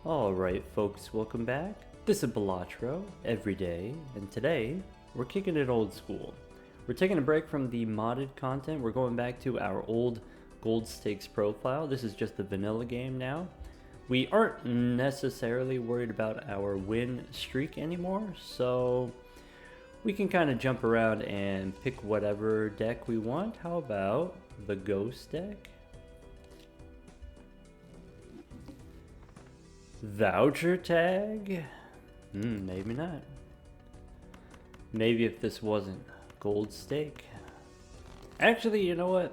Alright folks, welcome back. This is Balatro Everyday, and today we're kicking it old school. We're taking a break from the modded content. We're going back to our old gold stakes profile. This is just the vanilla game now. We aren't necessarily worried about our win streak anymore, so we can kind of jump around and pick whatever deck we want. How about the ghost deck? Voucher tag? Maybe not. Maybe if this wasn't gold stake. Actually, you know what?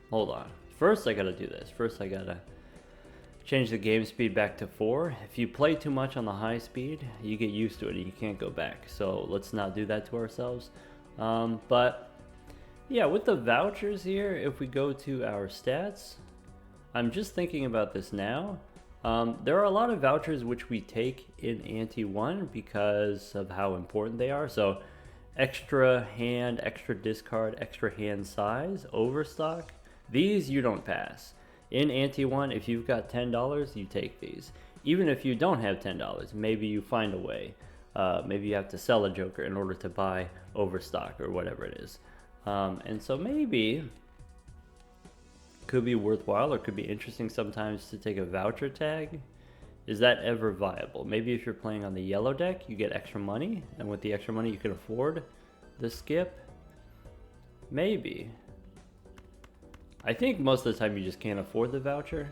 Hold on. First I gotta do this. First I gotta change the game speed back to 4. If you play too much on the high speed, you get used to it and you can't go back. So let's not do that to ourselves. But yeah, with the vouchers here, if we go to our stats, I'm just thinking about this now. There are a lot of vouchers which we take in Ante 1 because of how important they are. So extra hand, extra discard, extra hand size, overstock, these you don't pass. In Ante 1, if you've got $10, you take these. Even if you don't have $10, maybe you find a way. Maybe you have to sell a joker in order to buy overstock or whatever it is. And so maybe could be worthwhile or could be interesting sometimes to take a voucher tag. Is that ever viable? Maybe if you're playing on the yellow deck, you get extra money, and with the extra money you can afford the skip. Maybe. I think most of the time you just can't afford the voucher.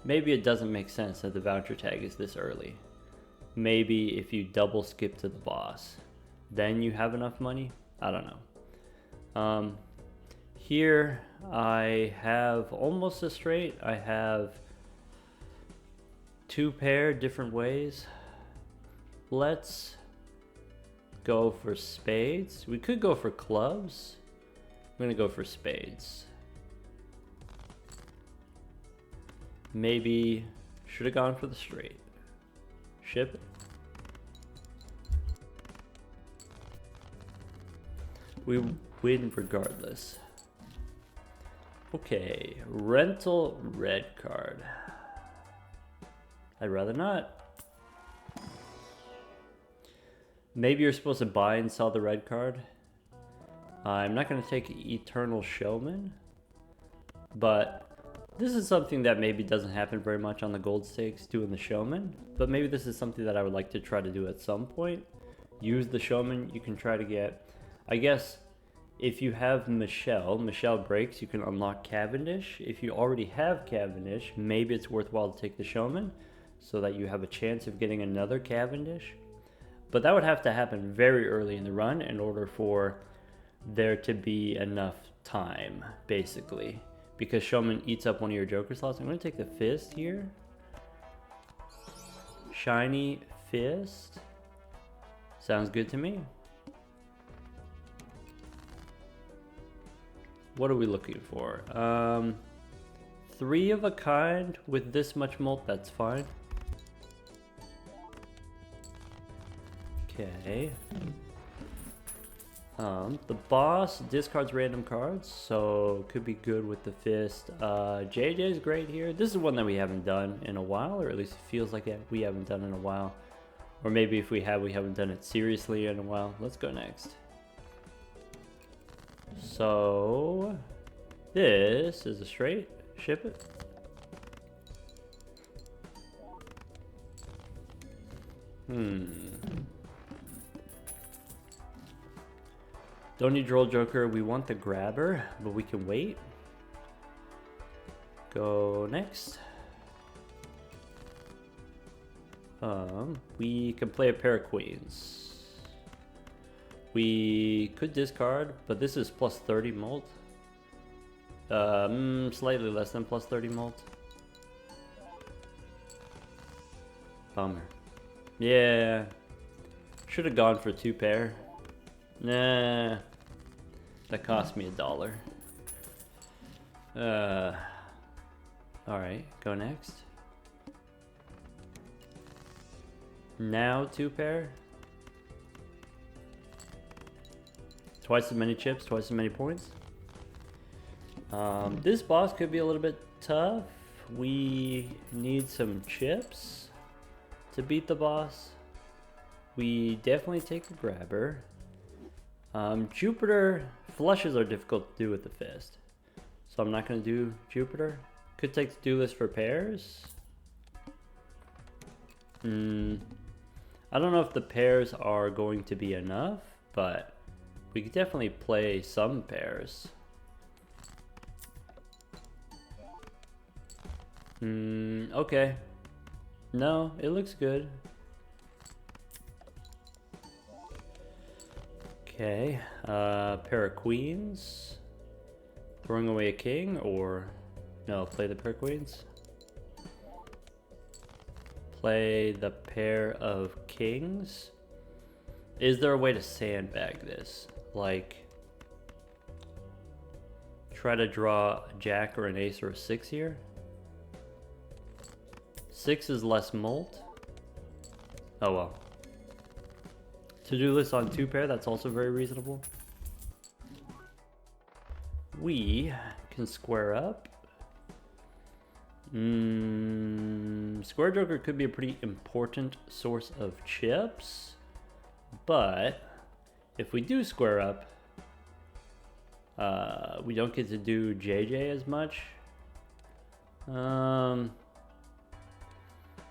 Maybe it doesn't make sense that the voucher tag is this early. Maybe if you double skip to the boss, then you have enough money. I don't know. Here I have almost a straight. I have 2 pair different ways. Let's go for spades. We could go for clubs. I'm gonna go for spades. Maybe should have gone for the straight. Ship it. We win regardless. Okay, rental red card. I'd rather not. Maybe you're supposed to buy and sell the red card. I'm not going to take Eternal Showman, but this is something that maybe doesn't happen very much on the gold stakes, doing the Showman, but maybe this is something that I would like to try to do at some point. Use the Showman. You can try to get, I guess, if you have Michelle breaks, you can unlock Cavendish. If you already have Cavendish, maybe it's worthwhile to take the Showman so that you have a chance of getting another Cavendish. But that would have to happen very early in the run in order for there to be enough time, basically. Because Showman eats up one of your joker slots. I'm going to take the Fist here. Shiny Fist. Sounds good to me. What are we looking for? 3 of a kind with this much mult, that's fine. Okay. The boss discards random cards, so could be good with the Fist. JJ's great here. This is one that we haven't done in a while, or at least it feels like we haven't done in a while. Or maybe if we have, we haven't done it seriously in a while. Let's go next. So this is a straight. Ship it. Don't need Droll Joker. We want the grabber, but we can wait. Go next. We can play a pair of queens. We could discard, but this is plus 30 mult. Slightly less than plus 30 mult. Bummer. Yeah. Should have gone for 2 pair. Nah. That cost me $1. Alright, go next. Now 2 pair. Twice as many chips, twice as many points. This boss could be a little bit tough. we need some chips to beat the boss, we definitely take the grabber. Jupiter flushes are difficult to do with the fist, so I'm not going to do Jupiter. Could take the do list for pairs. I don't know if the pairs are going to be enough, but we could definitely play some pairs. Okay. No, it looks good. Okay, pair of queens. Throwing away a king, or no, play the pair of queens. Play the pair of kings. Is there a way to sandbag this? Like, try to draw a jack or an ace or a 6 here? 6 is less mult. Oh well. To-do list on 2 pair, that's also very reasonable. We can square up. Square joker could be a pretty important source of chips, but if we do square up, we don't get to do JJ as much. How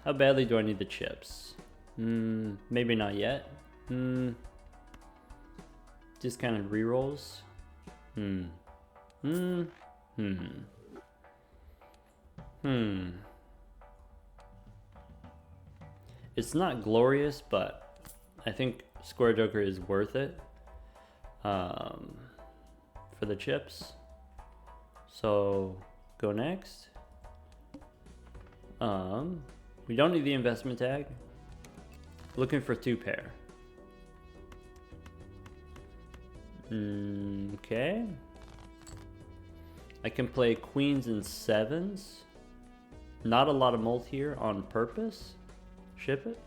badly do I need the chips? Maybe not yet. Just kind of rerolls. It's not glorious, but I think Square Joker is worth it for the chips. So go next. We don't need the investment tag. Looking for 2 pair. Okay. I can play queens and 7s. Not a lot of mult here on purpose. Ship it.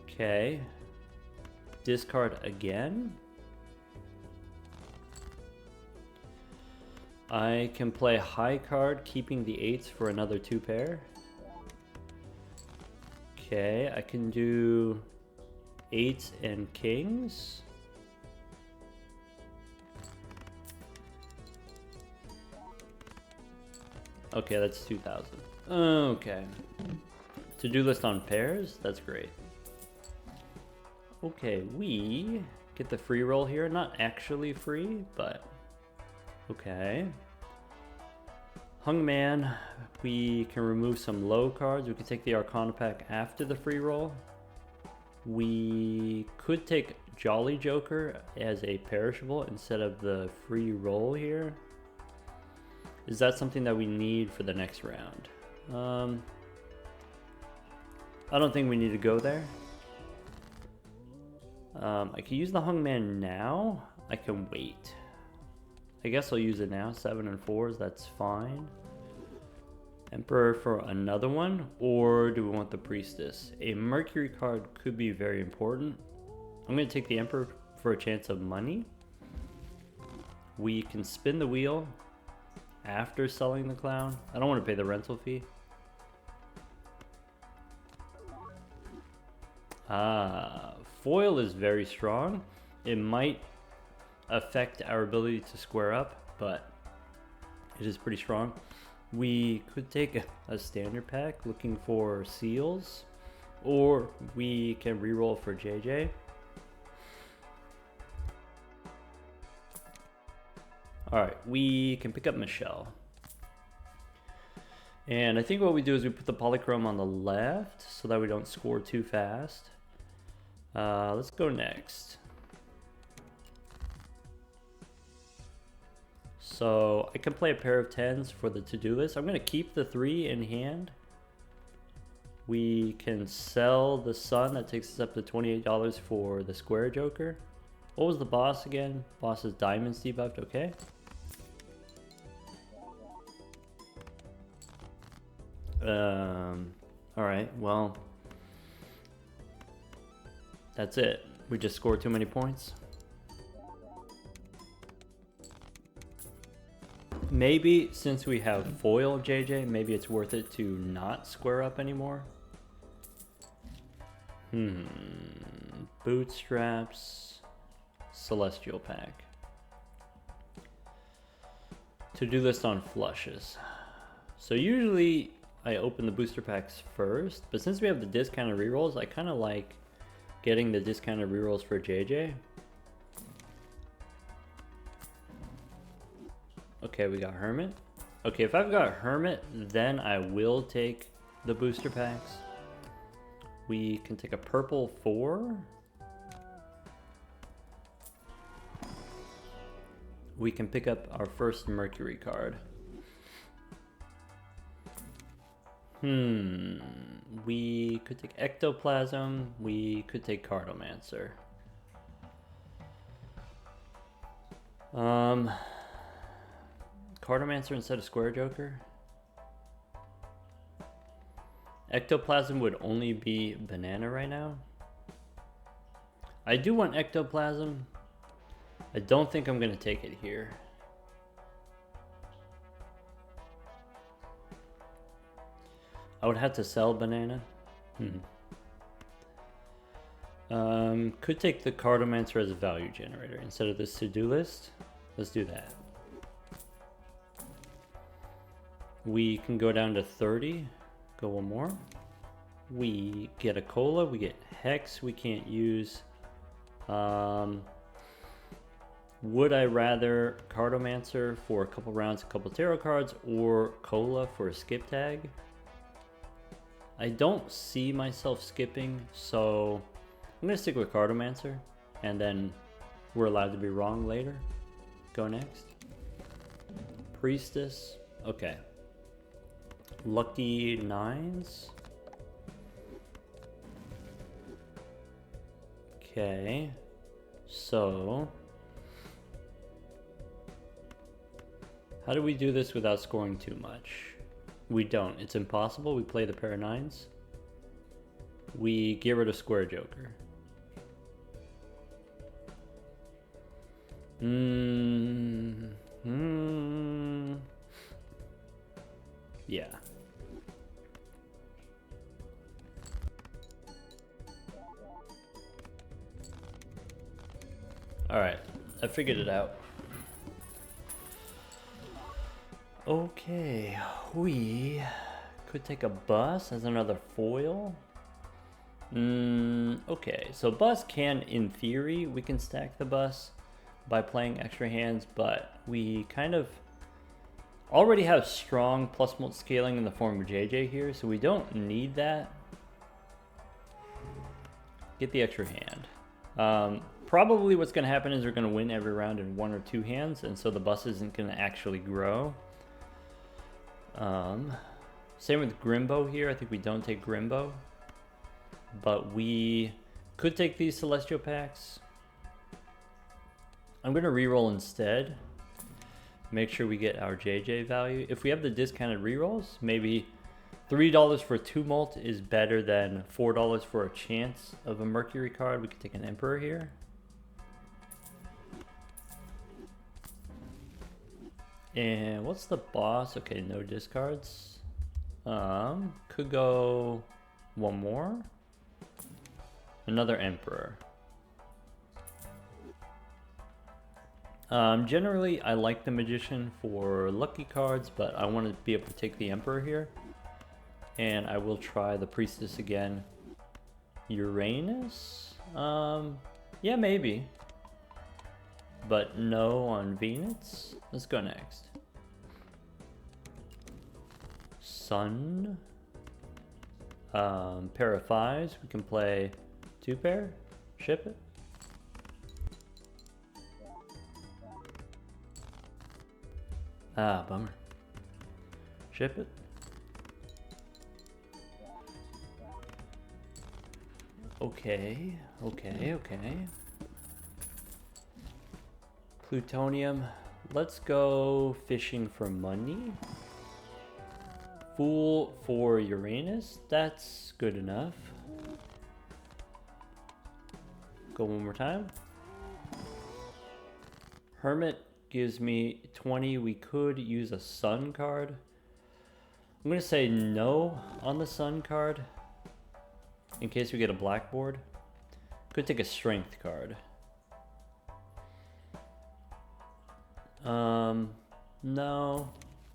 Okay. Discard again. I can play high card, keeping the 8s for another 2 pair. Okay, I can do 8s and kings. Okay, that's 2,000. Okay. To-do list on pairs? That's great. Okay, we get the free roll here. Not actually free, but okay. Hungman, we can remove some low cards. We can take the Arcana pack after the free roll. We could take Jolly Joker as a perishable instead of the free roll here. Is that something that we need for the next round? I don't think we need to go there. I can use the Hungman now. I can wait. I guess I'll use it now. 7 and 4s, that's fine. Emperor for another one, or do we want the Priestess? A Mercury card could be very important. I'm going to take the Emperor for a chance of money. We can spin the wheel after selling the Clown. I don't want to pay the rental fee. Foil is very strong. It might affect our ability to square up, but it is pretty strong. We could take a standard pack looking for seals, or we can reroll for JJ. Alright, we can pick up Michelle. And I think what we do is we put the polychrome on the left so that we don't score too fast. Let's go next. So I can play a pair of 10s for the to-do list. I'm going to keep the 3 in hand. We can sell the Sun. That takes us up to $28 for the Square Joker. What was the boss again? Boss is Diamonds debuffed. Okay. Alright, well, that's it. We just scored too many points. Maybe since we have foil JJ, maybe it's worth it to not square up anymore. Bootstraps, Celestial Pack. To-do list on flushes. So usually I open the booster packs first, but since we have the discounted rerolls, I kind of like getting the discounted rerolls for JJ. Okay, we got Hermit. Okay, if I've got Hermit, then I will take the booster packs. We can take a purple 4. We can pick up our first Mercury card. We could take Ectoplasm. We could take Cartomancer. Cartomancer instead of Square Joker. Ectoplasm would only be banana right now. I do want Ectoplasm. I don't think I'm gonna take it here. I would have to sell banana. Could take the Cartomancer as a value generator instead of this to-do list. Let's do that. We can go down to 30. Go one more. We get a cola. We get Hex. We can't use. Would I rather Cartomancer for a couple rounds, a couple tarot cards, or cola for a skip tag? I don't see myself skipping, so I'm gonna stick with Cartomancer, and then we're allowed to be wrong later. Go next. Priestess. Okay. Lucky 9s. Okay. So how do we do this without scoring too much? We don't. It's impossible. We play the pair of 9s. We get rid of Square Joker. Yeah. Alright, I figured it out. Okay, we could take a bus as another foil. Okay, so bus can, in theory, we can stack the bus by playing extra hands, but we kind of already have strong plus mult scaling in the form of JJ here, so we don't need that. Get the extra hand. Probably what's going to happen is we're going to win every round in 1 or 2 hands, and so the bus isn't going to actually grow. Same with Grimbo here. I think we don't take Grimbo, but we could take these Celestial Packs. I'm going to reroll instead. Make sure we get our JJ value. If we have the discounted rerolls, maybe $3 for 2 Mult is better than $4 for a chance of a Mercury card. We could take an Emperor here. And what's the boss? Okay, no discards. Could go one more. Another Emperor. Generally, I like the Magician for lucky cards, but I want to be able to take the Emperor here. And I will try the Priestess again. Uranus? Yeah, maybe. But no on Venus. Let's go next. Sun. Pair of 5s. We can play 2 pair. Ship it. Ah, bummer. Ship it. Okay. Plutonium. Let's go fishing for money. Fool for Uranus. That's good enough. Go one more time. Hermit gives me 20. We could use a sun card. I'm going to say no on the sun card in case we get a blackboard. Could take a strength card. No,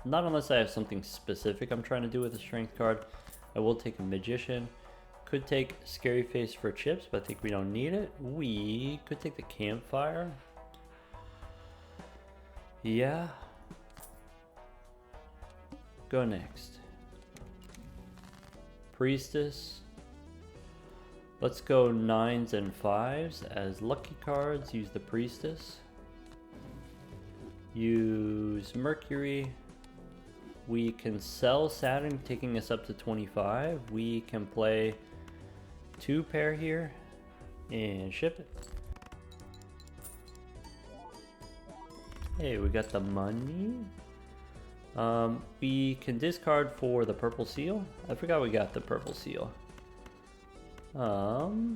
not unless I have something specific I'm trying to do with a strength card. I will take a magician. Could take scary face for chips, but I think we don't need it. We could take the campfire. Yeah. Go next. Priestess. Let's go 9s and 5s as lucky cards. Use the priestess. Use Mercury. We can sell Saturn, taking us up to 25. We can play 2 pair here and ship it. Hey, we got the money. We can discard for the purple seal. I forgot we got the purple seal. Alright,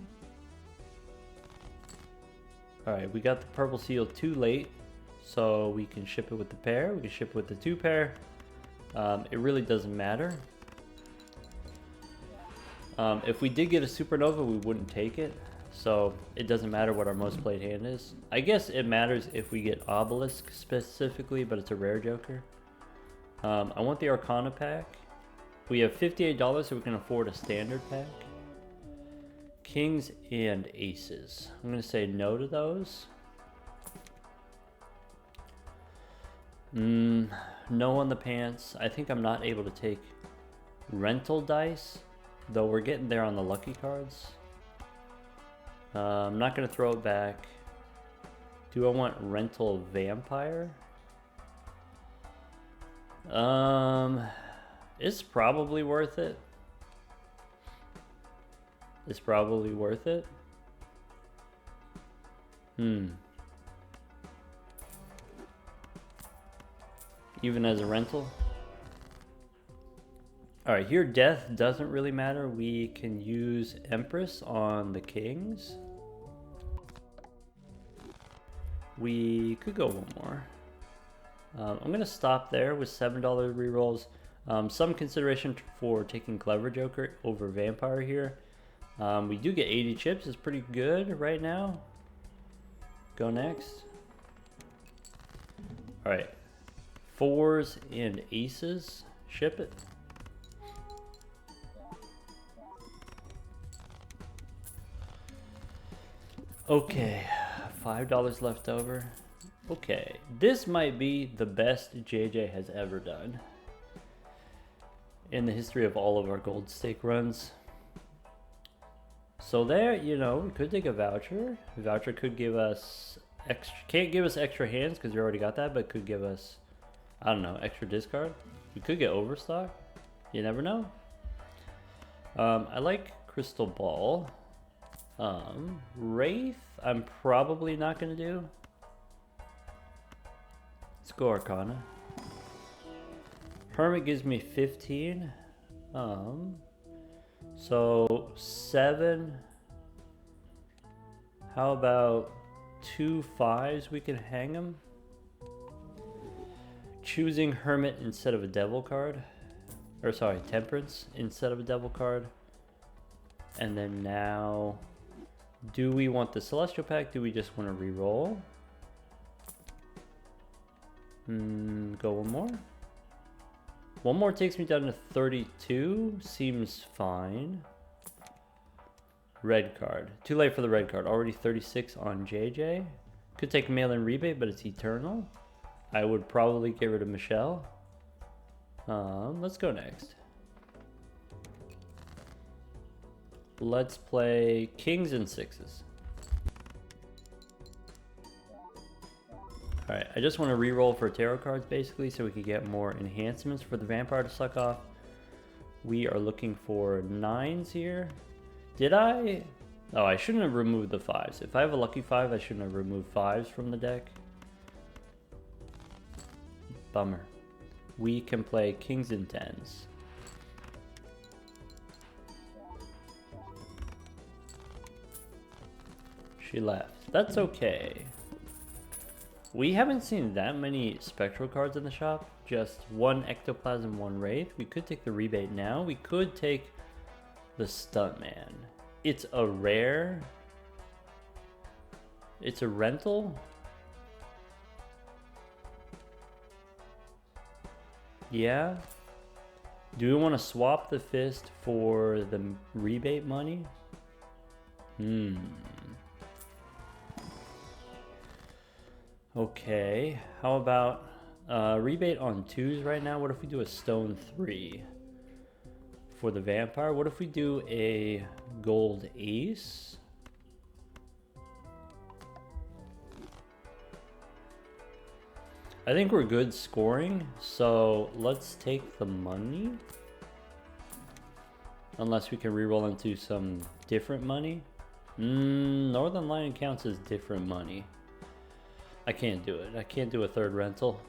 we got the purple seal too late, so we can ship it with the pair. We can ship it with the 2 pair. It really doesn't matter. If we did get a supernova, we wouldn't take it, so it doesn't matter what our most played hand is. I guess it matters if we get obelisk specifically, but it's a rare joker. I want the Arcana pack. We have $58, so we can afford a standard pack. Kings and aces. I'm going to say no to those. No on the pants. I think I'm not able to take rental dice, though we're getting there on the lucky cards. I'm not going to throw it back. Do I want rental vampire? It's probably worth it. It's probably worth it. Even as a rental. Alright, here death doesn't really matter. We can use Empress on the kings. We could go one more. I'm going to stop there with $7 rerolls. Some consideration for taking Clever Joker over Vampire here. We do get 80 chips. It's pretty good right now. Go next. Alright. 4s and aces. Ship it. Okay. $5 left over. Okay. This might be the best JJ has ever done in the history of all of our gold stake runs. So there, you know, we could take a voucher. A voucher could give us extra, can't give us extra hands because we already got that, but could give us, I don't know, extra discard. We could get overstock. You never know. I like Crystal Ball. Wraith, I'm probably not going to do. Let's go Arcana. Hermit gives me 15. So 7. How about 2 5s we can hang them? Choosing Hermit instead of a Devil card. Or sorry, Temperance instead of a Devil card. And then now, do we want the Celestial pack? Do we just want to re-roll? Go one more. One more takes me down to 32. Seems fine. Red card. Too late for the red card. Already 36 on JJ. Could take mail-in rebate, but it's eternal. I would probably get rid of Michelle. Let's go next. Let's play kings and 6s. Alright, I just want to re-roll for tarot cards basically so we can get more enhancements for the vampire to suck off. We are looking for 9s here. Did I? Oh, I shouldn't have removed the 5s. If I have a lucky 5, I shouldn't have removed 5s from the deck. Bummer. We can play kings and 10s. She left. That's okay. We haven't seen that many spectral cards in the shop. Just one ectoplasm, one wraith. We could take the rebate now. We could take the stuntman. It's a rare. It's a rental. Yeah. Do we want to swap the fist for the rebate money? Okay. How about rebate on 2s right now? What if we do a stone 3 for the vampire? What if we do a gold ace? I think we're good scoring, so let's take the money. Unless we can reroll into some different money. Northern Lion counts as different money. I can't do it. I can't do a third rental.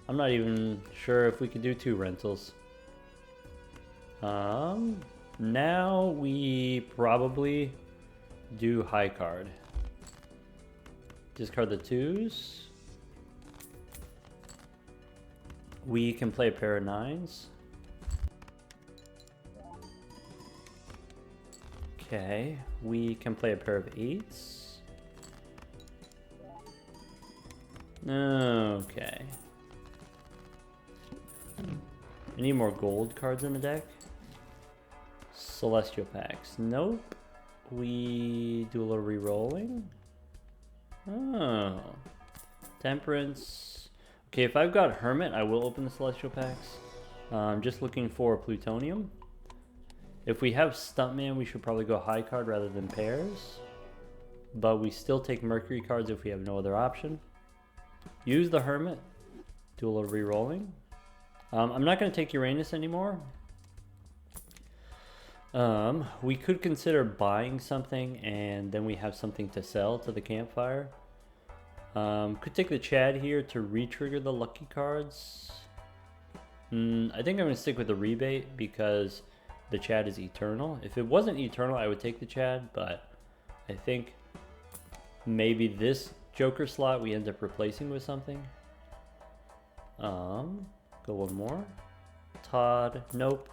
I'm not even sure if we could do 2 rentals. Now we probably do high card. Discard the 2s. We can play a pair of 9s. Okay, we can play a pair of 8s. Okay. I need more gold cards in the deck. Celestial packs. Nope. We do a little re-rolling. Oh. Temperance. Okay, if I've got Hermit, I will open the Celestial packs. I'm just looking for Plutonium. If we have Stuntman, we should probably go high card rather than pairs. But we still take Mercury cards if we have no other option. Use the Hermit. Do a little re-rolling. I'm not going to take Uranus anymore. We could consider buying something and then we have something to sell to the campfire. Could take the Chad here to re-trigger the lucky cards. I think I'm going to stick with the rebate because the Chad is eternal. If it wasn't eternal, I would take the Chad, but I think maybe this Joker slot we end up replacing with something. Go one more. Todd, nope.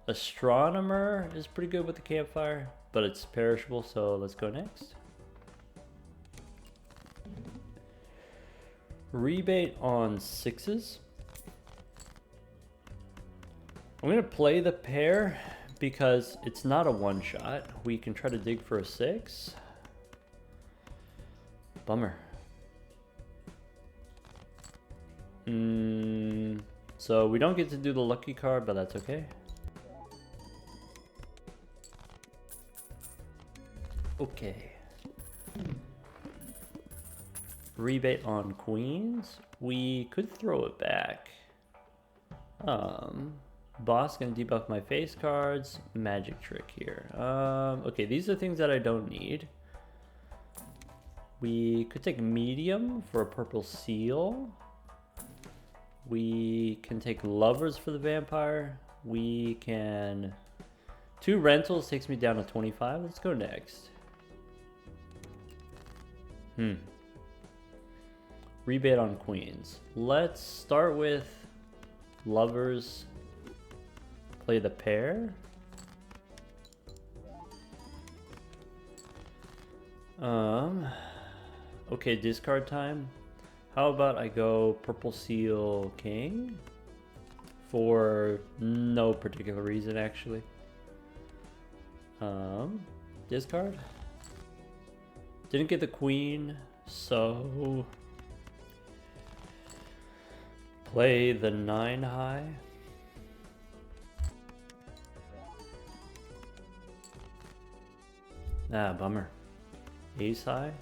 Astronomer is pretty good with the campfire, but it's perishable, so let's go next. Rebate on 6s. I'm going to play the pair because it's not a one-shot. We can try to dig for a 6. Bummer. So we don't get to do the lucky card, but that's okay. Okay. Rebate on queens. We could throw it back. Boss gonna debuff my face cards. Magic trick here. Okay, these are things that I don't need. We could take medium for a purple seal. We can take lovers for the vampire. We can... 2 rentals takes me down to 25. Let's go next. Rebate on queens. Let's start with lovers. Play the pair. Okay, discard time. How about I go purple seal king for no particular reason actually. Discard. Didn't get the queen, so play the 9 high. Ah, bummer. Ace high.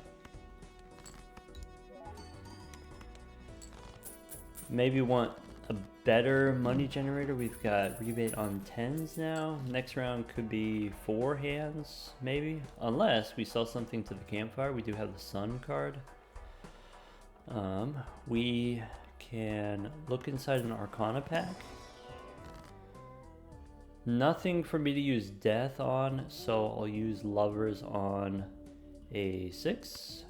Maybe want a better money generator. We've got rebate on 10s now. Next round could be 4 hands, maybe. Unless we sell something to the campfire. We do have the sun card. We can look inside an Arcana pack. Nothing for me to use death on, so I'll use lovers on a 6.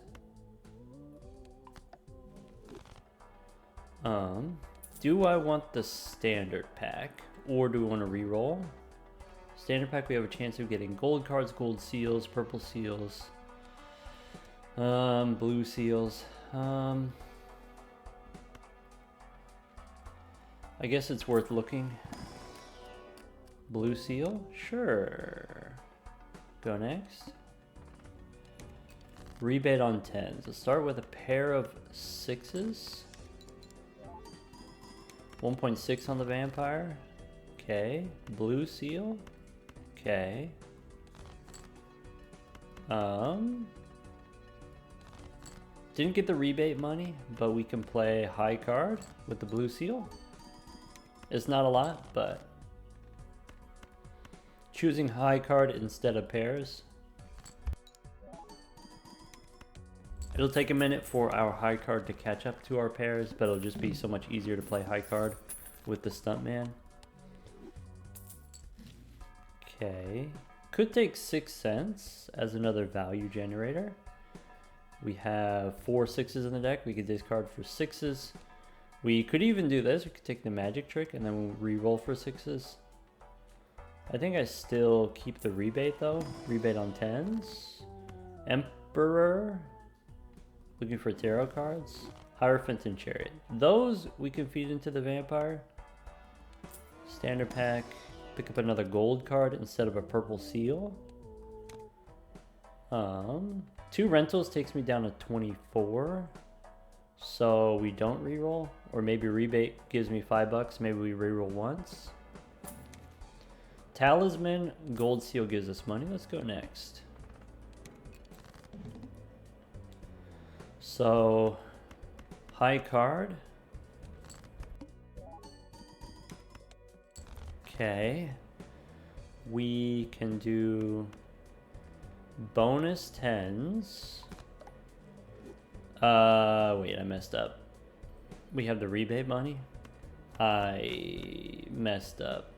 Do I want the standard pack or do we want to re-roll? Standard pack, we have a chance of getting gold cards, gold seals, purple seals, blue seals. I guess it's worth looking. Blue seal? Sure. Go next. Rebate on 10s. Let's start with a pair of 6s. 1.6 on the vampire. Okay. Blue seal. Okay. Didn't get the rebate money, but we can play high card with the blue seal. It's not a lot, but choosing high card instead of pairs. It'll take a minute for our high card to catch up to our pairs, but it'll just be so much easier to play high card with the stuntman. Okay, could take 6 cents as another value generator. We have 4 6s in the deck. We could discard for 6s. We could even do this. We could take the magic trick and then we'll re-roll for 6s. I think I still keep the rebate though. Rebate on 10s. Emperor. Looking for tarot cards. Hierophant and Chariot. Those we can feed into the vampire. Standard pack. Pick up another gold card instead of a purple seal. 2 rentals takes me down to 24. So we don't reroll. Or maybe rebate gives me $5. Maybe we reroll once. Talisman, gold seal gives us money. Let's go next. So, high card. Okay. We can do bonus 10s. Wait, I messed up. We have the rebate money. I messed up.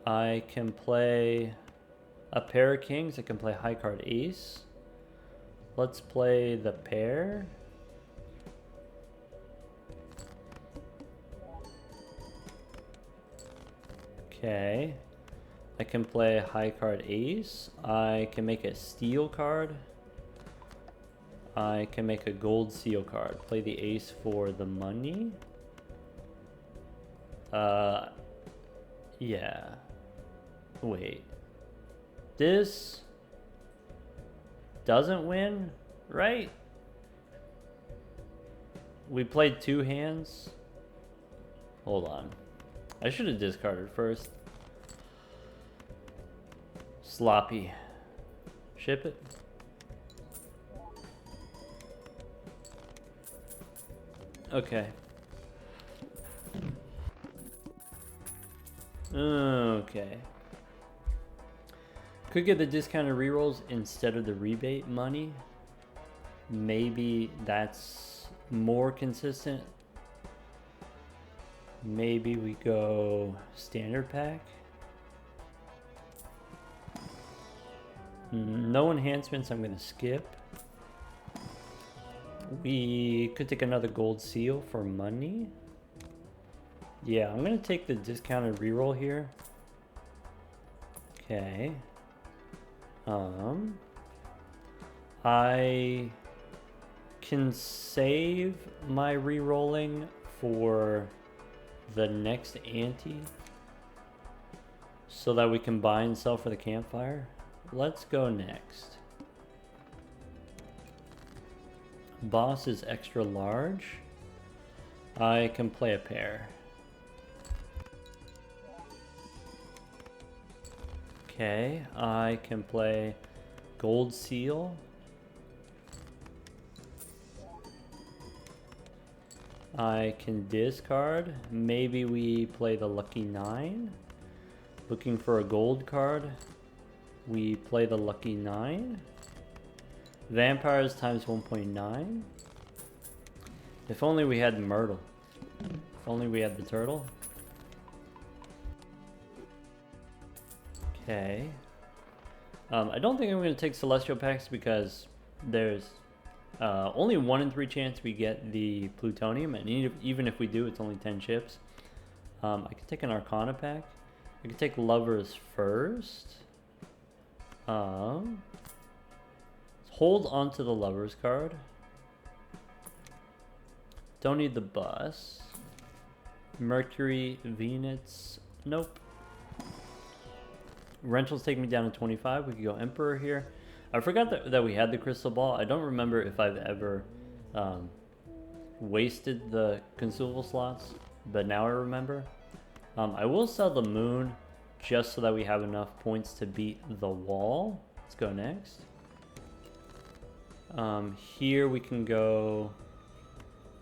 I can play a pair of kings. I can play high card ace. Let's play the pair. Okay. I can play high card ace. I can make a steel card. I can make a gold seal card. Play the ace for the money. Yeah. Wait. This doesn't win, right? We played 2 hands. Hold on. I should have discarded first. Sloppy. Ship it. Okay. Okay. Could get the discounted rerolls instead of the rebate money. Maybe that's more consistent. Maybe we go standard pack. No enhancements, I'm gonna skip. We could take another gold seal for money. Yeah, I'm gonna take the discounted reroll here. Okay. I can save my re-rolling for the next ante so that we can buy and sell for the campfire. Let's go next. Boss is extra large. I can play a pair. Okay, I can play gold seal. I can discard. Maybe we play the lucky 9. Looking for a gold card. We play the lucky 9. Vampires times 1.9. If only we had Myrtle. If only we had the turtle. Okay. I don't think I'm going to take Celestial Packs because there's Only 1 in 3 chance we get the plutonium, and even if we do, it's only 10 chips. I could take an Arcana pack. I could take Lovers first. Hold onto the Lovers card. Don't need the bus. Mercury, Venus, nope. Rentals take me down to 25. We could go Emperor here. I forgot that we had the crystal ball. I don't remember if I've ever wasted the consumable slots, but now I remember. I will sell the moon just so that we have enough points to beat the wall. Let's go next. Here we can go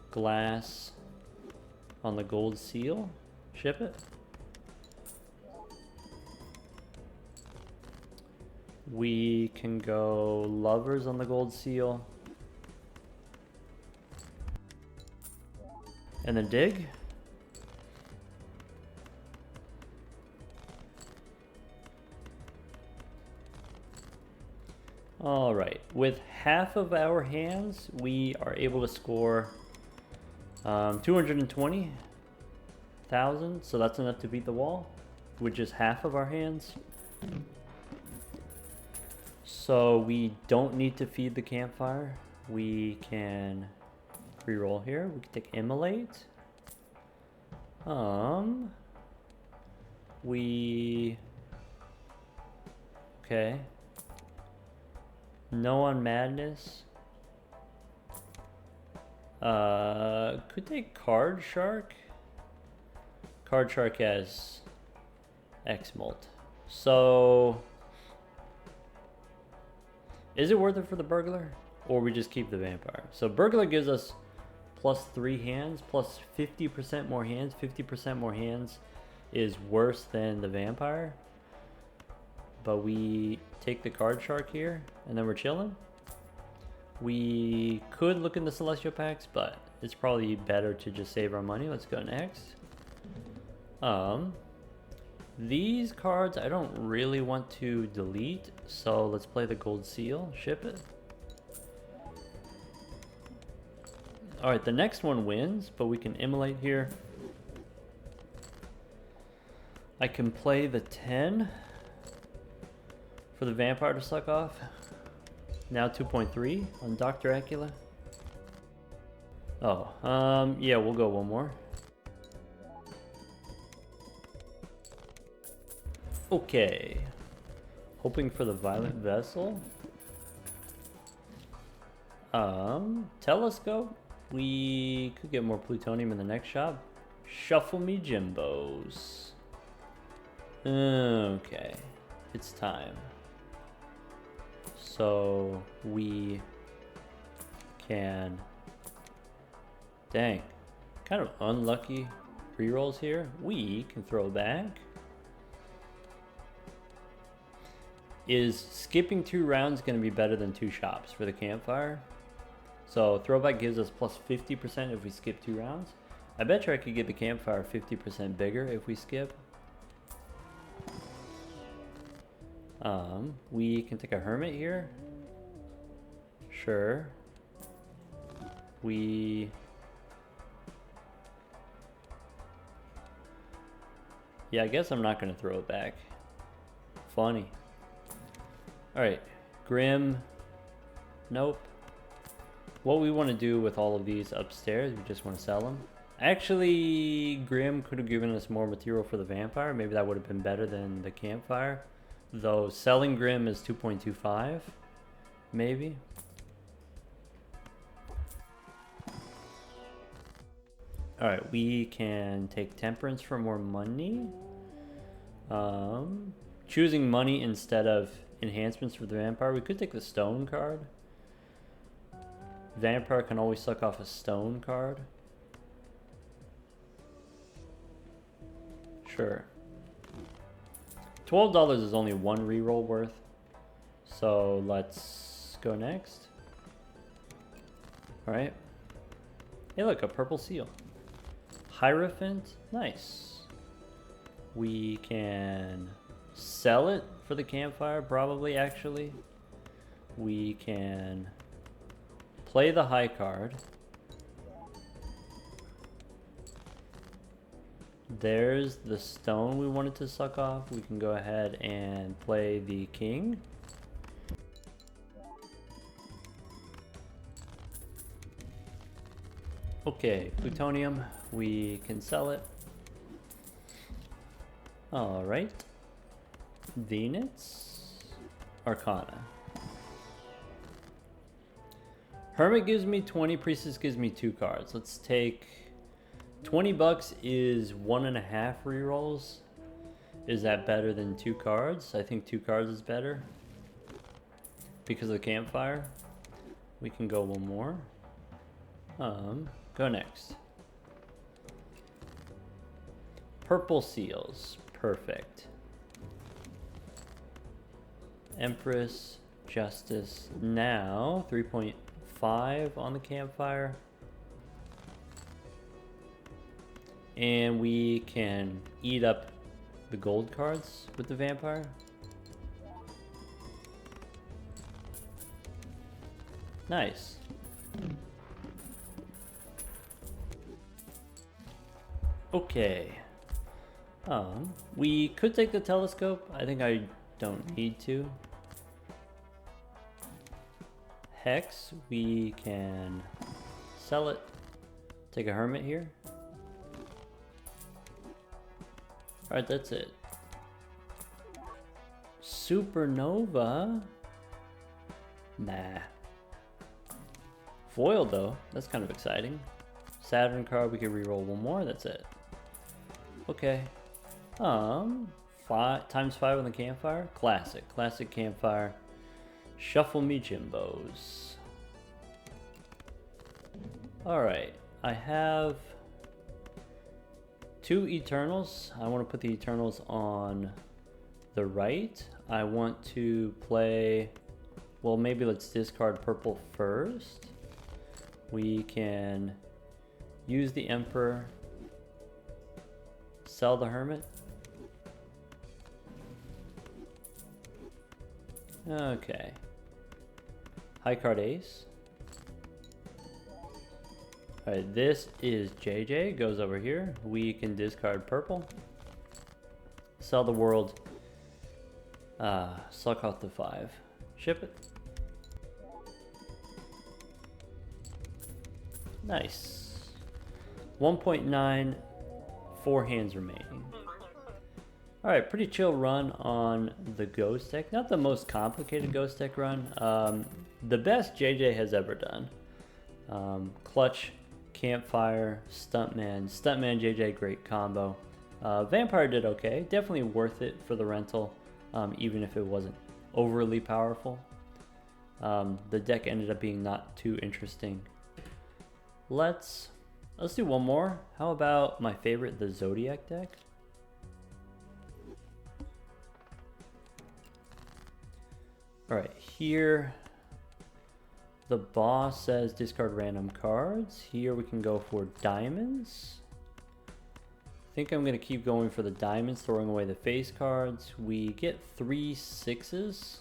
glass on the gold seal. Ship it. We can go lovers on the gold seal. And then dig. All right, with half of our hands, we are able to score 220,000, so that's enough to beat the wall with just half of our hands. So we don't need to feed the campfire. We can re-roll here. We can take Immolate. Okay. No on Madness. Could take Card Shark. Card Shark has X Mult. So is it worth it for the burglar? Or we just keep the vampire? So burglar gives us plus 3 hands, plus 50% more hands. 50% more hands is worse than the vampire. But we take the card shark here, and then we're chilling. We could look in the celestial packs, but it's probably better to just save our money. Let's go next. These cards I don't really want to delete, so let's play the gold seal. Ship it. All right, the next one wins, but we can immolate here. I can play the 10 for the vampire to suck off. Now 2.3 on Dr. Acula. Oh, yeah, we'll go one more. Okay. Hoping for the Violent Vessel. Telescope. We could get more plutonium in the next shop. Shuffle me Jimbos. Okay. It's time. So we can... Dang. Kind of unlucky rerolls here. We can throw back. Is skipping 2 rounds going to be better than 2 shops for the campfire? So throwback gives us plus 50% if we skip 2 rounds. I bet you I could get the campfire 50% bigger if we skip. We can take a hermit here. Sure. Yeah, I guess I'm not going to throw it back. Funny. Alright, Grim. Nope. What we want to do with all of these upstairs, we just want to sell them. Actually, Grim could have given us more material for the vampire. Maybe that would have been better than the campfire. Though selling Grim is 2.25. Maybe. Alright, we can take Temperance for more money. Choosing money instead of enhancements for the vampire. We could take the stone card. Vampire can always suck off a stone card. Sure. $12 is only 1 reroll worth. So let's go next. Alright. Hey look, a purple seal. Hierophant, nice. We can sell it for the campfire, probably, actually. We can play the high card. There's the stone we wanted to suck off. We can go ahead and play the king. Okay, plutonium, we can sell it. Alright. Venus. Arcana. Hermit gives me 20, Priestess gives me 2 cards. Let's take... 20 bucks is 1.5 rerolls. Is that better than 2 cards? I think 2 cards is better. Because of the campfire. We can go one more. Go next. Purple seals. Perfect. Empress, Justice. Now, 3.5 on the campfire. And we can eat up the gold cards with the vampire. Nice. Okay. We could take the telescope. I think I don't need to. Hex, we can sell it. Take a hermit here. Alright, that's it. Supernova? Nah. Foil though, that's kind of exciting. Saturn card, we can reroll one more, that's it. Okay. 5x5 on the campfire. Classic campfire. Shuffle me Jimbos. Alright, I have 2 Eternals. I want to put the Eternals on the right. I want to play, well, maybe let's discard purple first. We can use the Emperor, sell the Hermit. Okay. High card ace. Alright, this is JJ, goes over here. We can discard purple. Sell the world. Suck off the 5. Ship it. Nice. 1.9, 4 hands remaining. Alright, pretty chill run on the ghost deck. Not the most complicated ghost deck run. The best JJ has ever done. Clutch, Campfire, Stuntman. Stuntman, JJ, great combo. Vampire did okay. Definitely worth it for the rental, even if it wasn't overly powerful. The deck ended up being not too interesting. Let's do one more. How about my favorite, the Zodiac deck? Alright, here the boss says discard random cards. Here we can go for diamonds. I think I'm going to keep going for the diamonds, throwing away the face cards. We get 3 6s.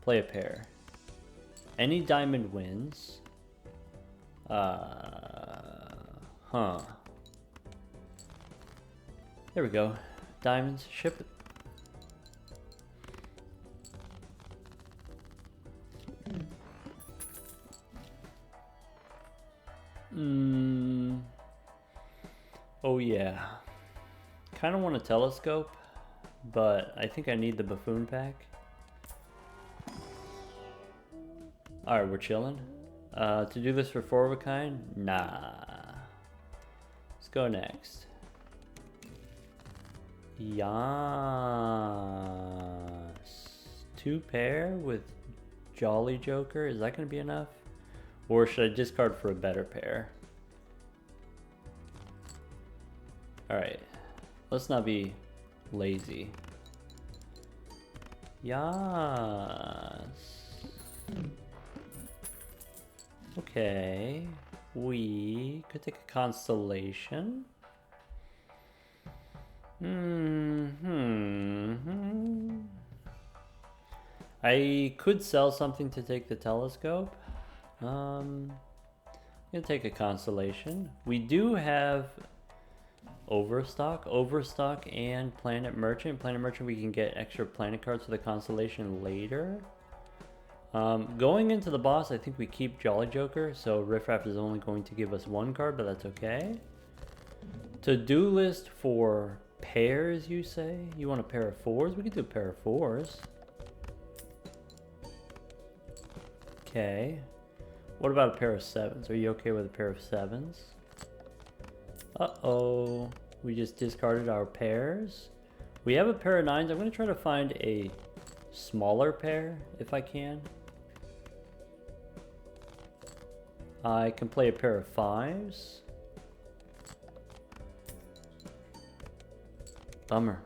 Play a pair. Any diamond wins. There we go. Diamonds, ship it. Oh yeah. Kind of want a telescope, but I think I need the buffoon pack. Alright, we're chilling. To do this for 4 of a kind? Nah. Let's go next. Yas. 2 pair with Jolly Joker. Is that going to be enough? Or should I discard for a better pair? Alright. Let's not be lazy. Yas. Okay. We could take a constellation. I could sell something to take the telescope. I'm gonna take a constellation. We do have Overstock and Planet Merchant. Planet Merchant, we can get extra planet cards for the constellation later. Going into the boss, I think we keep Jolly Joker, so Riffraff is only going to give us one card, but that's okay. To-do list for pairs, you say? You want a pair of 4s? We could do a pair of 4s. Okay. What about a pair of 7s? Are you okay with a pair of 7s? Uh-oh. We just discarded our pairs. We have a pair of 9s. I'm going to try to find a smaller pair if I can. I can play a pair of 5s. Bummer.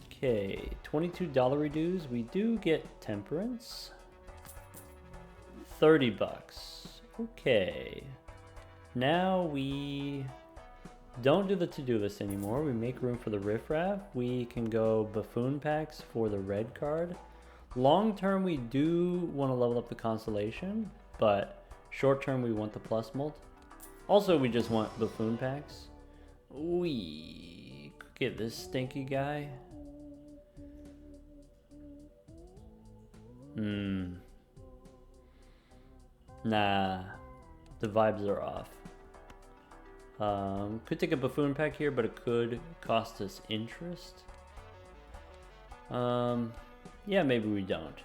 Okay, $22 dues. We do get Temperance. 30 bucks. Okay. Now we don't do the to-do list anymore. We make room for the riffraff. We can go buffoon packs for the red card. Long term, we do want to level up the constellation, but short term, we want the plus mult. Also, we just want buffoon packs. We could get this stinky guy. Nah, the vibes are off. Could take a buffoon pack here, but it could cost us interest. Yeah, maybe we don't.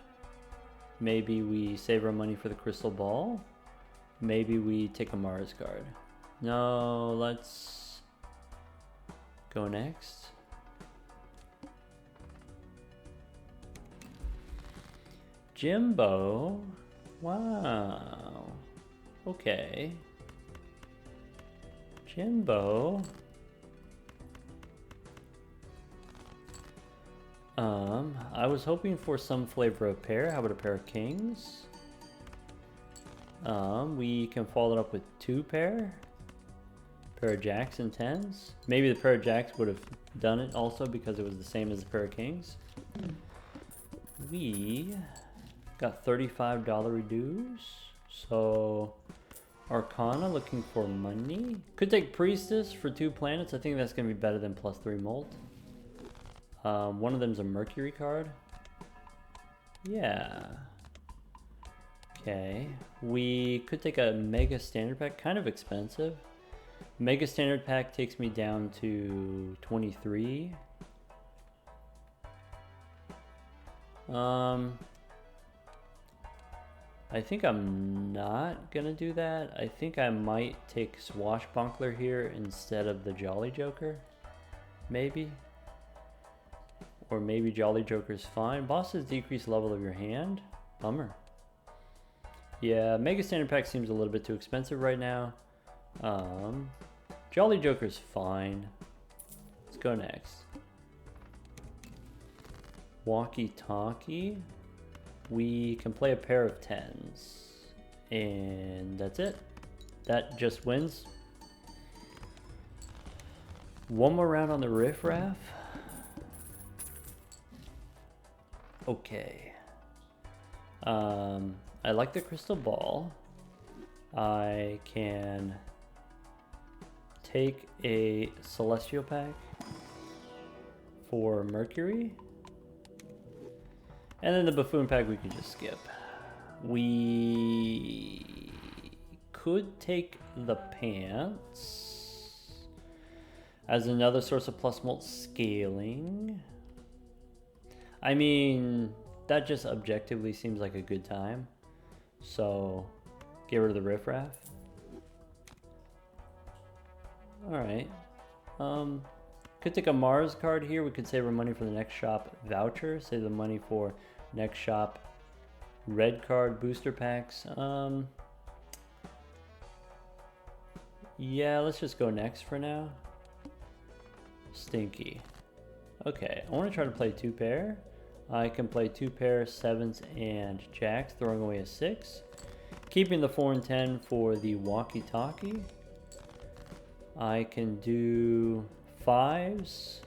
Maybe we save our money for the crystal ball. Maybe we take a Mars card. No, let's go next. Jimbo. Wow. Okay. Jimbo. I was hoping for some flavor of pair. How about a pair of kings? We can follow it up with 2 pair. Pair of jacks and 10s. Maybe the pair of jacks would have done it also because it was the same as the pair of kings. We got $35 dues. So Arcana looking for money. Could take Priestess for 2 planets. I think that's going to be better than +3 Mult. One of them's a Mercury card. Yeah. Okay. We could take a Mega Standard Pack. Kind of expensive. Mega Standard Pack takes me down to 23. I think I'm not gonna do that. I think I might take Swashbuckler here instead of the Jolly Joker. Maybe. Or maybe Jolly Joker's fine. Bosses decrease level of your hand. Bummer. Yeah, Mega Standard Pack seems a little bit too expensive right now. Jolly Joker's fine. Let's go next. Walkie Talkie. We can play a pair of 10s. And that's it. That just wins. One more round on the riffraff. Okay. I like the crystal ball. I can take a celestial pack for Mercury. And then the buffoon pack we can just skip. We could take the pants as another source of plus mult scaling. I mean, that just objectively seems like a good time. So, get rid of the riffraff. Alright. Could take a Mars card here. We could save our money for the next shop voucher. Save the money for next shop red card booster packs. Yeah, let's just go next for now. Stinky. Okay, I want to try to play 2 pair. I can play 2 pair 7s and jacks, throwing away a 6. Keeping the 4 and 10 for the walkie talkie. I can do 5s.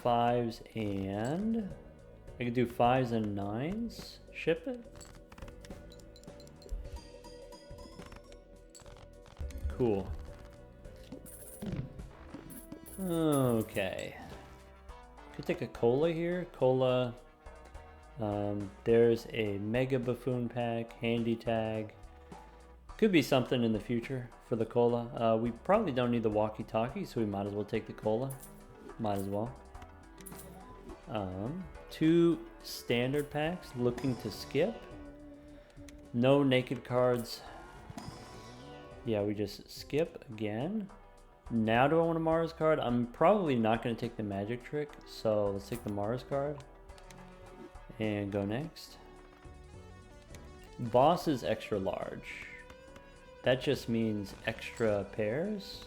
5s and... I could do 5s and 9s. Ship it. Cool. Okay. Could take a cola here. Cola. There's a Mega Buffoon pack, handy tag. Could be something in the future for the cola. We probably don't need the walkie-talkie, so we might as well take the cola. Might as well. 2 standard packs, looking to skip. No naked cards. Yeah, we just skip again. Now do I want a Mars card? I'm probably not going to take the magic trick, so let's take the Mars card. And go next. Boss is extra large. That just means extra pairs.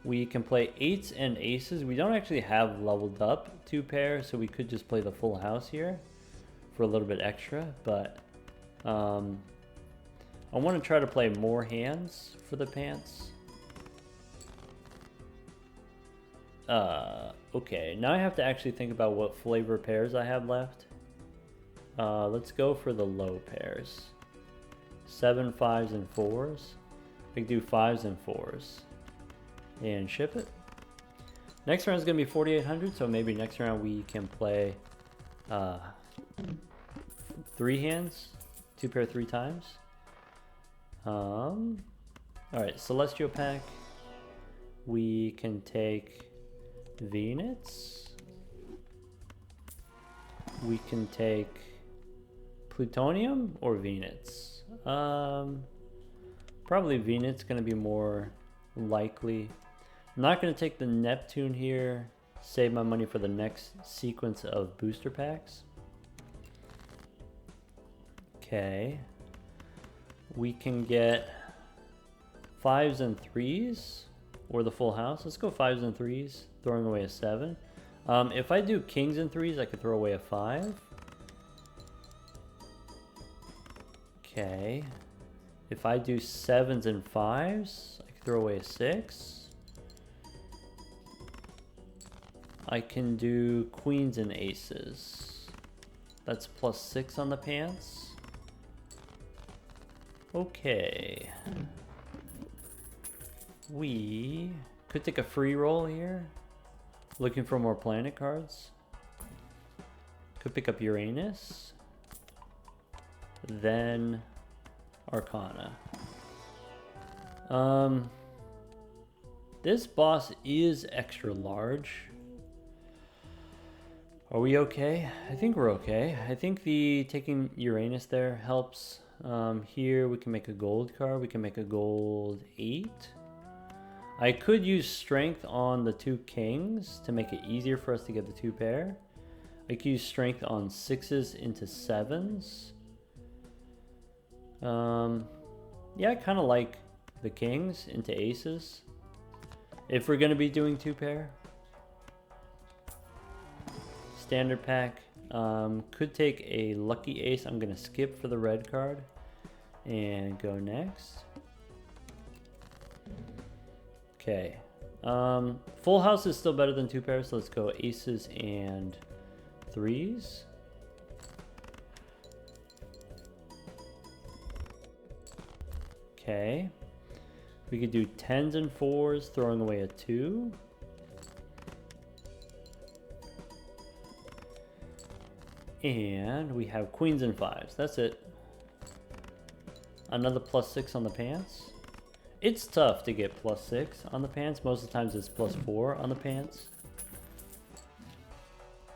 We can play 8s and aces. We don't actually have leveled up 2 pairs, so we could just play the full house here for a little bit extra, but I want to try to play more hands for the pants. Okay, now I have to actually think about what flavor pairs I have left. Let's go for the low pairs. 7, 5s, and 4s. I can do 5s and 4s. And ship it. Next round is going to be 4,800, so maybe next round we can play 3 hands. 2 pair 3 times. Alright, Celestial pack. We can take Venus. We can take Plutonium or Venus. Probably Venus, gonna be more likely. I'm not gonna take the Neptune here. Save my money for the next sequence of booster packs. Okay. We can get 5s and 3s or the full house. Let's go 5s and 3s, throwing away a 7. If I do kings and 3s, I could throw away a 5. Okay. If I do 7s and 5s, I could throw away a 6. I can do queens and aces. That's +6 on the pants. Okay. We could take a free roll here. Looking for more planet cards. Could pick up Uranus. Then Arcana. This boss is extra large. Are we okay? I think we're okay. I think the taking Uranus there helps. Here we can make a gold card. We can make a gold 8. I could use strength on the 2 kings to make it easier for us to get the 2 pair. I could use strength on 6s into 7s. Yeah, I kind of like the kings into aces. If we're going to be doing 2 pair. Standard pack. Could take a lucky ace. I'm going to skip for the red card. And go next. Okay. Full house is still better than 2 pairs, so let's go aces and 3s. Okay. We could do 10s and 4s, throwing away a 2. And we have queens and 5s. That's it. Another +6 on the pants. It's tough to get +6 on the pants. Most of the times it's +4 on the pants.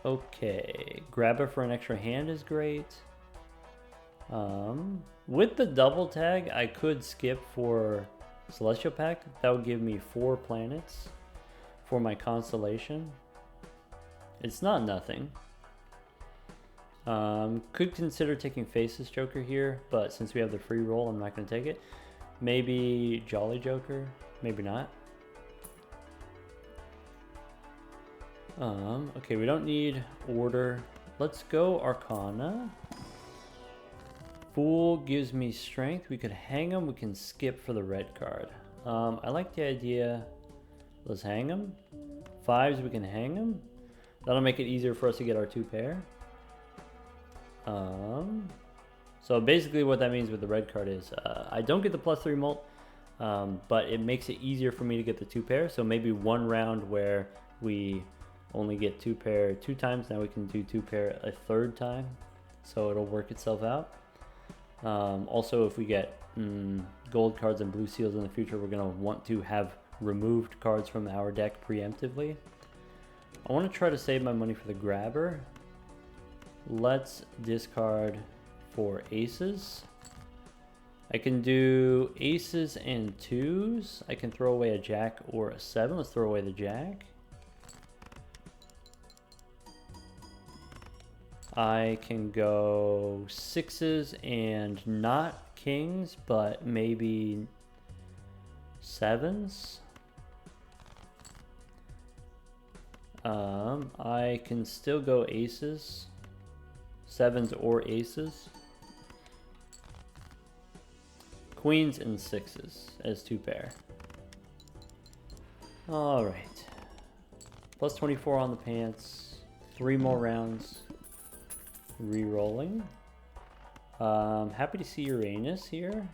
Okay. Grab it for an extra hand is great. With the double tag, I could skip for Celestial Pack. That would give me 4 planets for my constellation. It's not nothing. Could consider taking Faceless Joker here, but since we have the free roll, I'm not going to take it. Maybe Jolly Joker, maybe not. Okay, we don't need order. Let's go Arcana. Fool gives me strength. We could hang him. We can skip for the red card. I like the idea. Let's hang him. 5s, we can hang him. That'll make it easier for us to get our 2 pair. So basically what that means with the red card is I don't get the +3 mult, but it makes it easier for me to get the 2 pair. So maybe one round where we only get 2 pair 2 times, now we can do 2 pair a 3rd time. So it'll work itself out. Also, if we get gold cards and blue seals in the future, we're going to want to have removed cards from our deck preemptively. I want to try to save my money for the grabber. Let's discard 4 aces. I can do aces and 2s. I can throw away a jack or a 7. Let's throw away the jack. I can go 6s and not kings, but maybe 7s. I can still go aces, 7s or aces. Queens and 6s as 2 pair. All right. +24 on the pants. 3 more rounds. Re-rolling. Happy to see Uranus here.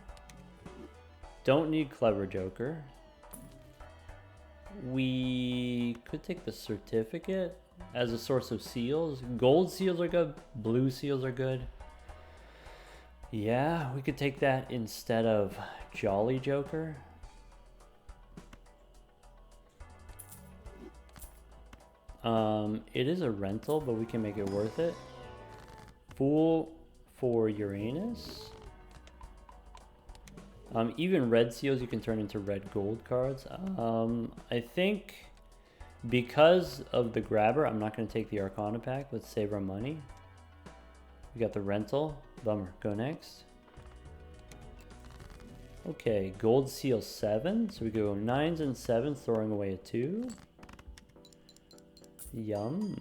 Don't need Clever Joker. We could take the certificate as a source of seals. Gold seals are good. Blue seals are good. Yeah, we could take that instead of Jolly Joker. It is a rental, but we can make it worth it. Fool for Uranus. Even red seals you can turn into red gold cards. I think because of the grabber, I'm not going to take the Arcana pack. Let's save our money. We got the rental. Bummer. Go next. Okay, gold seal 7. So we go 9s and 7s, throwing away a 2. Yum.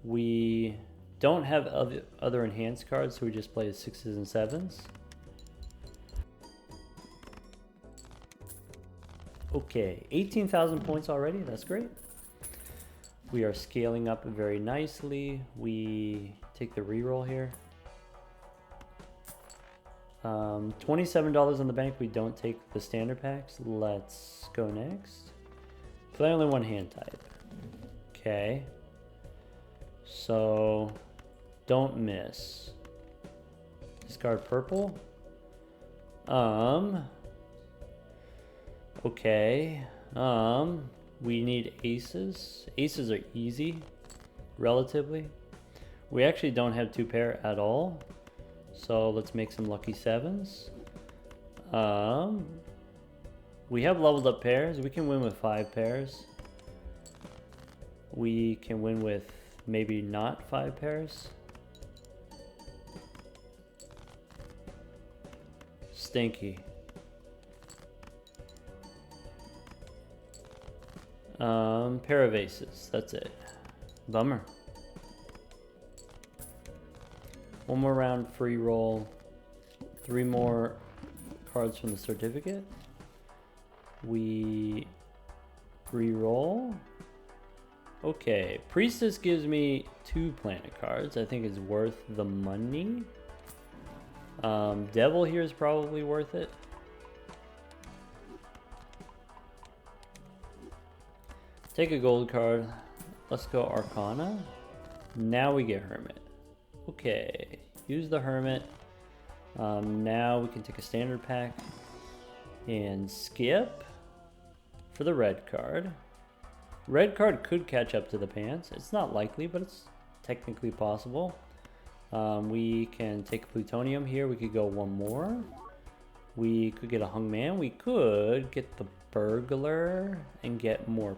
We don't have other enhanced cards, so we just play 6s and 7s. Okay, 18,000 points already. That's great. We are scaling up very nicely. We take the reroll here. $27 in the bank. We don't take the standard packs. Let's go next. Play only 1 hand type. Okay. So, don't miss. Discard purple. Okay. We need aces. Aces are easy, relatively. We actually don't have 2 pair at all. So let's make some lucky 7s. We have leveled up pairs. We can win with 5 pairs. We can win with maybe not 5 pairs. Stinky. Pair of aces. That's it. Bummer. 1 more round free roll. 3 more cards from the certificate. We re-roll. Okay, Priestess gives me 2 planet cards. I think it's worth the money. Devil here is probably worth it. Take a gold card. Let's go Arcana. Now we get Hermit. Okay, use the Hermit. Now we can take a standard pack and skip for the red card. Red card could catch up to the pants. It's not likely, but it's technically possible. We can take plutonium here. We could go 1 more. We could get a hungman. We could get the burglar and get more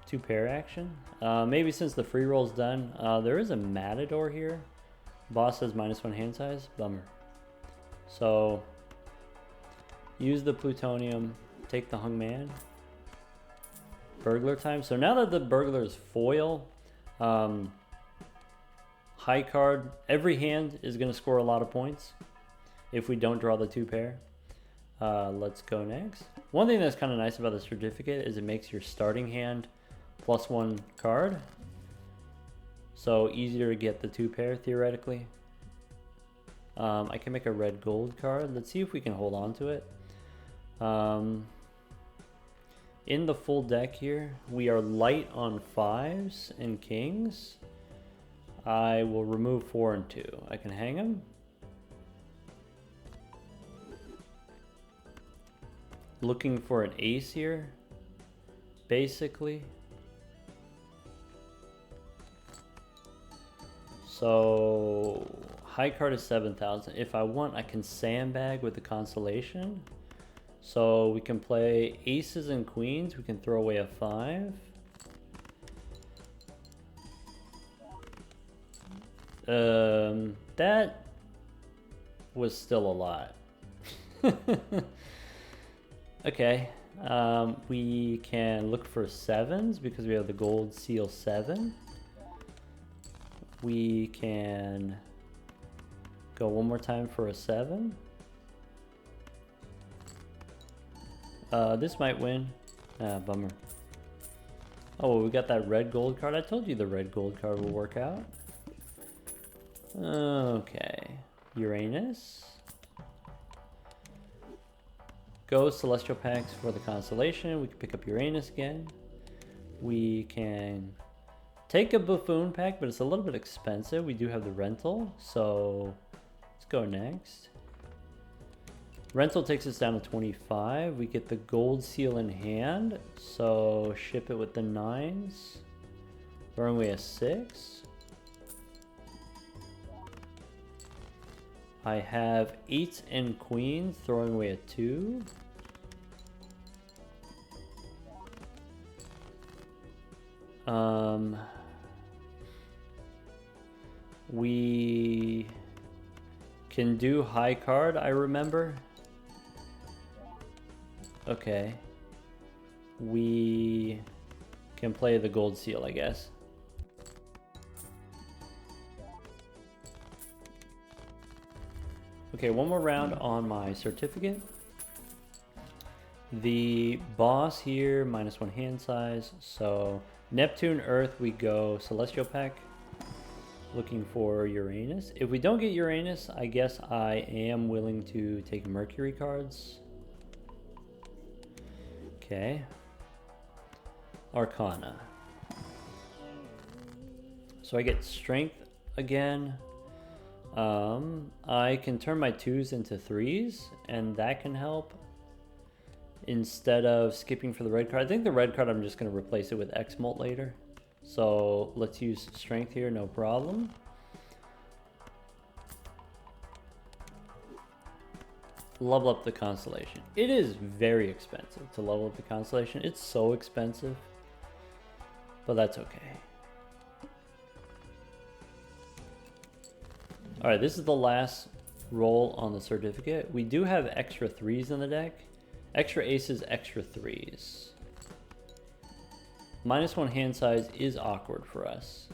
2 pair action. Maybe since the free roll's done, there is a matador here. Boss says -1 hand size. Bummer. So use the plutonium, take the hungman. Burglar time. So now that the burglar is foil, high card, every hand is going to score a lot of points if we don't draw the 2 pair. Let's go next. One thing that's kind of nice about the certificate is it makes your starting hand +1 card. So easier to get the 2 pair theoretically. I can make a red gold card. Let's see if we can hold on to it. In the full deck here, we are light on 5s and kings. I will remove 4 and 2. I can hang them. Looking for an ace here, basically. So high card is 7,000. If I want, I can sandbag with the constellation. So we can play aces and queens. We can throw away a 5. That was still a lot. Okay, we can look for 7s because we have the gold seal 7. We can go one more time for a 7. This might win. Bummer. Oh, well, we got that red gold card. I told you the red gold card will work out. Okay, Uranus. Go Celestial Packs for the constellation. We can pick up Uranus again. We can take a Buffoon pack, but it's a little bit expensive. We do have the rental, so let's go next. Rental takes us down to 25. We get the gold seal in hand, so ship it with the 9s. Throwing away a 6. I have 8s and queens, throwing away a 2. We can do high card, I remember. Okay. We can play the gold seal, I guess. Okay, one more round on my certificate. The boss here, -1 hand size. So Neptune, Earth, we go Celestial Pack. Looking for Uranus. If we don't get Uranus, I guess I am willing to take Mercury cards. Okay. Arcana. So I get Strength again. I can turn my 2s into 3s, and that can help. Instead of skipping for the red card. I think the red card, I'm just going to replace it with X-Mult later. So let's use Strength here, no problem. Level up the constellation. It is very expensive to level up the constellation. It's so expensive, but that's okay. All right, this is the last roll on the certificate. We do have extra 3s in the deck. Extra aces, extra 3s. -1 hand size is awkward for us.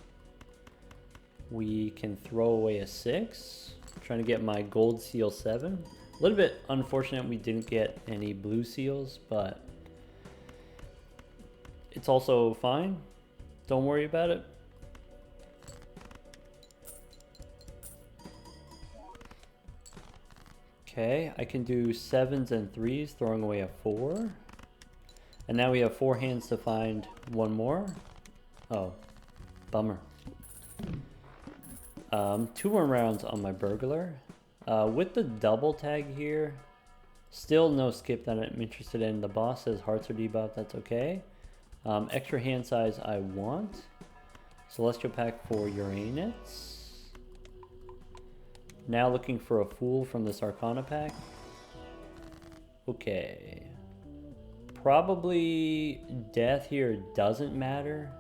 We can throw away a 6. I'm trying to get my gold seal 7. A little bit unfortunate we didn't get any blue seals, but it's also fine. Don't worry about it. Okay, I can do 7s and 3s, throwing away a 4. And now we have 4 hands to find one more. Oh, bummer. 2 more rounds on my burglar. With the double tag here, still no skip that I'm interested in. The boss says hearts are debuffed, that's okay. Extra hand size I want. Celestial Pack for Uranus. Now looking for a Fool from this Arcana pack. Okay. Probably death here doesn't matter.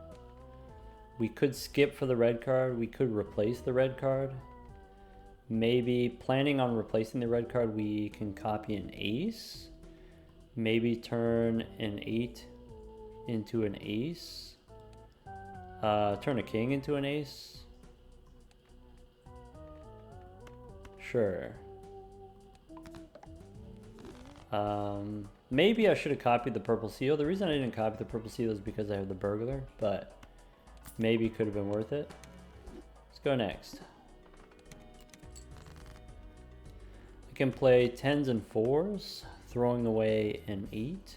We could skip for the red card. We could replace the red card. Maybe planning on replacing the red card, we can copy an ace. Maybe turn an 8 into an ace. Turn a king into an ace. Sure. Maybe I should have copied the purple seal. The reason I didn't copy the purple seal is because I have the burglar, but maybe could have been worth it. Let's go next. I can play 10s and 4s, throwing away an 8.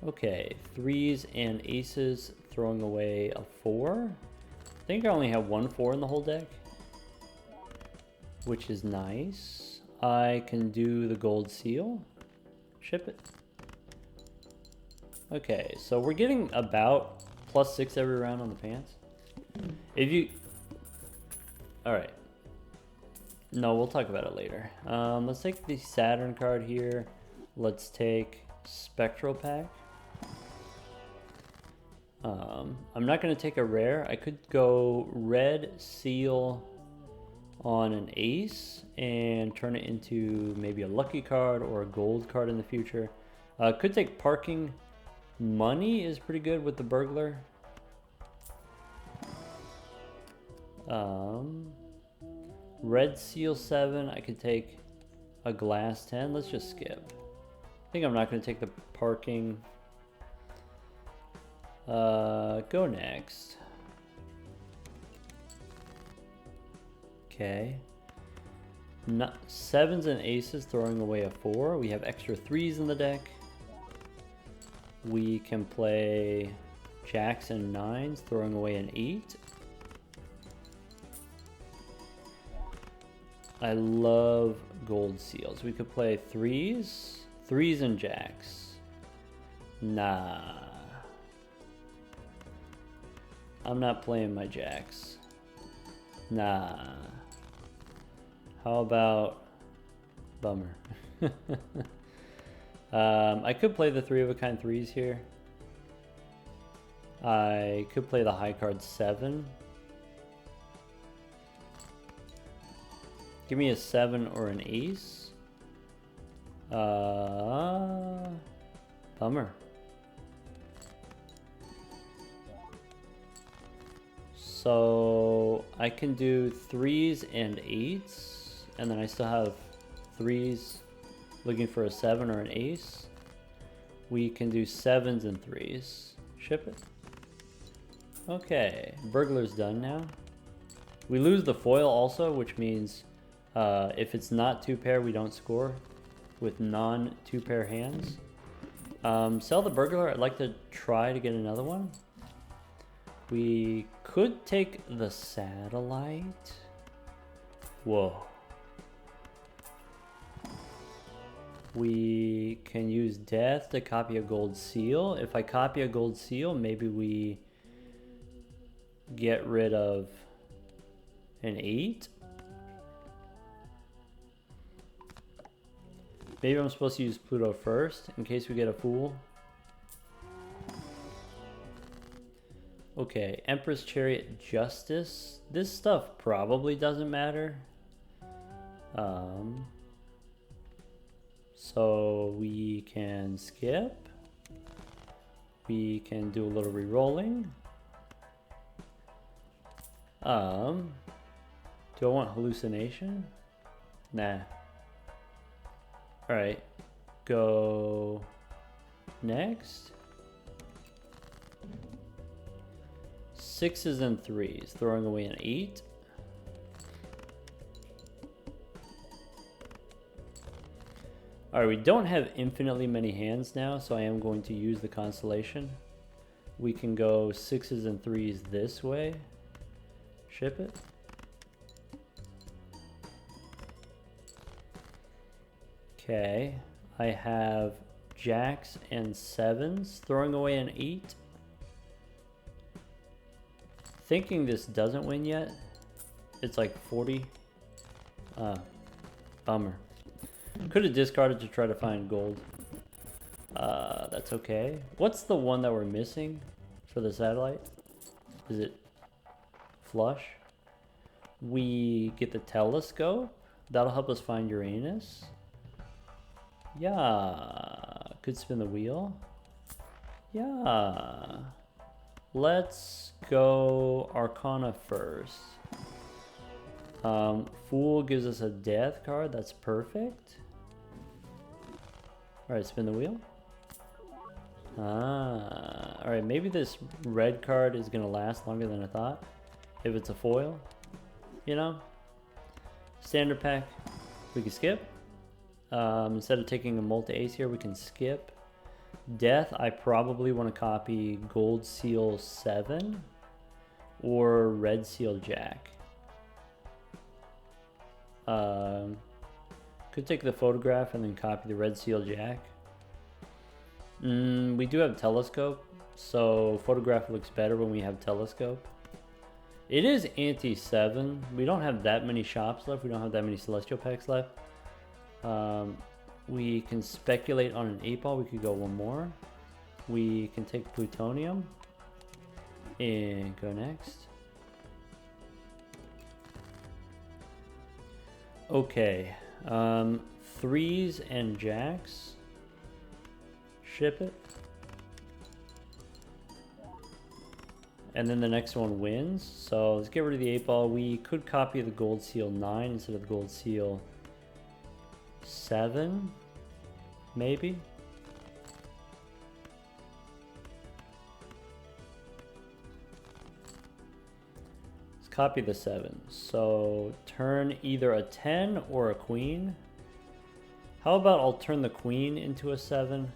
Okay, 3s and aces, throwing away a 4. I think I only have 1 4 in the whole deck, which is nice. I can do the gold seal. Ship it. Okay, so we're getting about +6 every round on the pants. If you... Alright. No, we'll talk about it later. Let's take the Saturn card here. Let's take Spectral Pack. I'm not going to take a rare. I could go red seal on an ace and turn it into maybe a lucky card or a gold card in the future. Could take parking money is pretty good with the burglar. Red seal 7. I could take a glass 10. Let's just skip. I think I'm not going to take the parking. Go next. Okay. 7s and aces, throwing away a 4. We have extra 3s in the deck. We can play jacks and 9s, throwing away an 8. I love gold seals. We could play 3s and jacks. Nah. I'm not playing my jacks. Nah. How about... Bummer. I could play the 3 of a kind 3s here. I could play the high card 7. Give me a 7 or an ace. Bummer. So I can do 3s and 8s, and then I still have 3s looking for a 7 or an ace. We can do 7s and 3s. Ship it. Okay, burglar's done now. We lose the foil also, which means if it's not 2-pair, we don't score with non-2-pair hands. Sell the burglar. I'd like to try to get another one. We could take the satellite. Whoa. We can use death to copy a gold seal. If I copy a gold seal, maybe we get rid of an 8. Maybe I'm supposed to use Pluto first in case we get a fool. Okay, Empress Chariot Justice. This stuff probably doesn't matter. So we can skip. We can do a little re-rolling. Do I want hallucination? Nah. Alright. Go next. 6s and 3s, throwing away an 8. Alright, we don't have infinitely many hands now, so I am going to use the constellation. We can go 6s and 3s this way. Ship it. Okay, I have jacks and 7s, throwing away an 8. Thinking this doesn't win yet. It's like 40. Bummer. Could have discarded to try to find gold. That's okay. What's the one that we're missing for the satellite? Is it flush? We get the telescope. That'll help us find Uranus. Yeah. Could spin the wheel. Yeah. Let's go Arcana first. Fool gives us a death card. That's perfect. Alright, spin the wheel. Alright, maybe this red card is going to last longer than I thought. If it's a foil. You know? Standard pack. We can skip. Instead of taking a multi ace here, we can skip. Death, I probably want to copy Gold Seal 7 or Red Seal Jack. Could take the photograph and then copy the Red Seal Jack. We do have telescope, so photograph looks better when we have telescope. It is anti-7. We don't have that many shops left. We don't have that many celestial packs left. We can speculate on an 8-ball. We could go one more. We can take plutonium and go next. Okay, 3s and jacks. Ship it. And then the next one wins. So let's get rid of the 8-ball. We could copy the Gold Seal 9 instead of the Gold Seal 7, maybe. Let's copy the 7. So turn either a 10 or a queen. How about I'll turn the queen into a 7?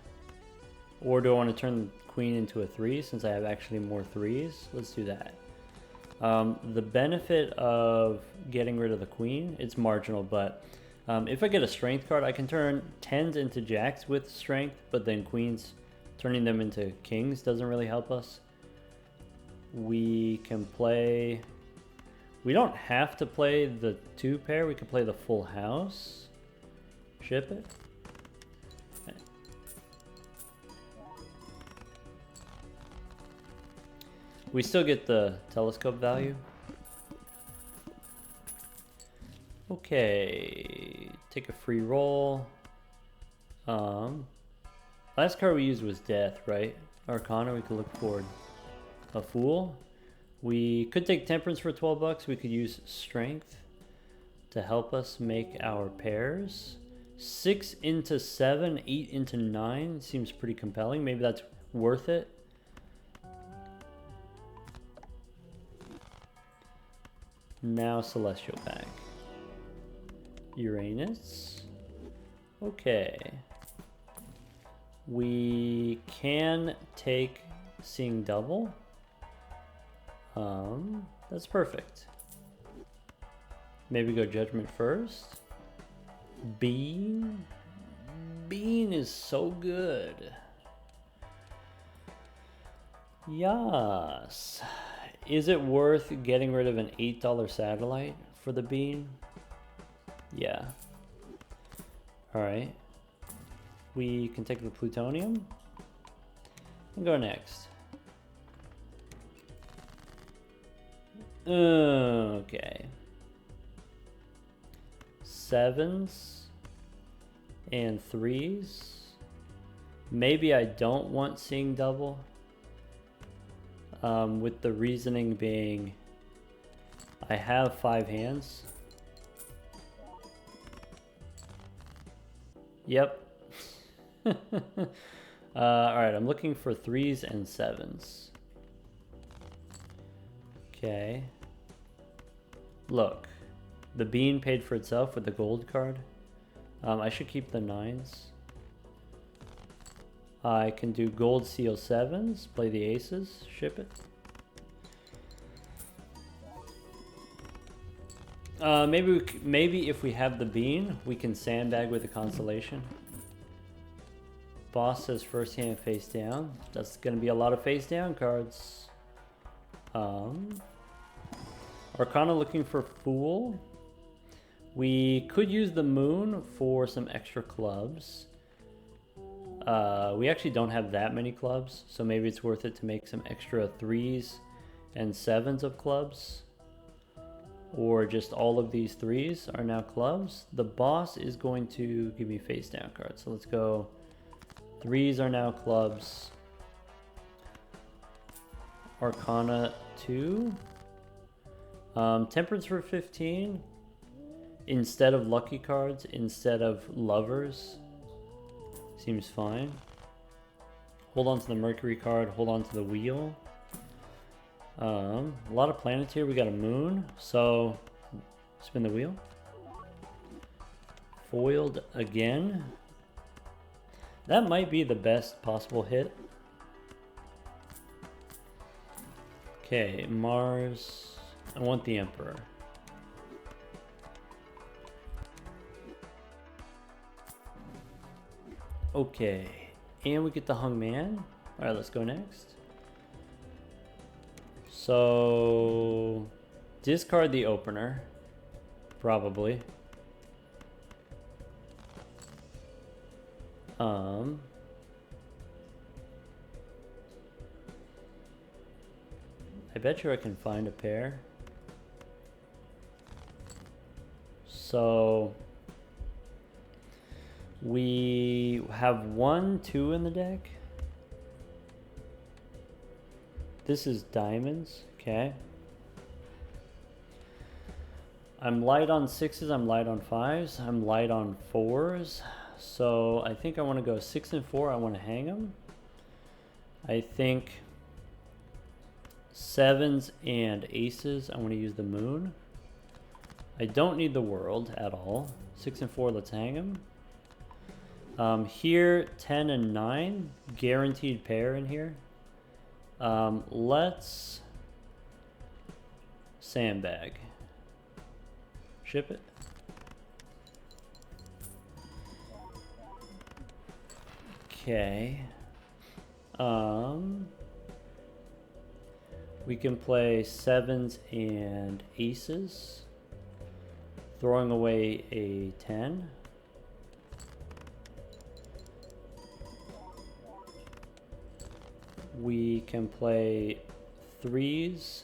Or do I want to turn the queen into a 3 since I have actually more 3s? Let's do that. The benefit of getting rid of the queen, it's marginal, but if I get a strength card, I can turn 10s into jacks with strength, but then queens, turning them into kings doesn't really help us. We can play... We don't have to play the 2 pair, we can play the full house. Ship it. We still get the telescope value. Okay, take a free roll. Last card we used was death, right? Arcana, we could look for a fool. We could take temperance for 12 bucks. We could use strength to help us make our pairs. 6 into 7, 8 into 9 seems pretty compelling. Maybe that's worth it. Now celestial pack. Uranus. Okay. We can take seeing double. That's perfect. Maybe go judgment first. Bean. Bean is so good. Yes. Is it worth getting rid of an $8 satellite for the bean? Yeah. Alright. We can take the plutonium and go next. Okay. 7s and 3s. Maybe I don't want seeing double. With the reasoning being I have 5 hands. Yep. Alright, I'm looking for 3s and 7s. Okay. Look. The bean paid for itself with the gold card. I should keep the 9s. I can do gold seal 7s, play the aces, ship it. Maybe if we have the bean, we can sandbag with the constellation. Boss says first hand face down. That's going to be a lot of face down cards. Arcana looking for fool. We could use the moon for some extra clubs. We actually don't have that many clubs, so maybe it's worth it to make some extra 3s and 7s of clubs. Or just all of these 3s are now clubs. The boss is going to give me face down cards. So let's go. 3s are now clubs. Arcana 2. Temperance for 15. instead of lucky cards, instead of lovers. Seems fine. Hold on to the Mercury card, hold on to the wheel. A lot of planets here. We got a moon, so spin the wheel. Foiled again. That might be the best possible hit. Okay, Mars. I want the Emperor. Okay, and we get the Hung Man. All right, let's go next. So, discard the opener, probably. I bet you I can find a pair. So we have 1, 2 in the deck. This is diamonds, okay. I'm light on 6s, I'm light on 5s, I'm light on 4s. So I think I want to go 6 and 4, I want to hang them. I think 7s and aces, I want to use the moon. I don't need the world at all. 6 and 4, let's hang them. Here, 10 and 9, guaranteed pair in here. Let's sandbag. Ship it. Okay. We can play 7s and aces. Throwing away a 10. We can play 3s.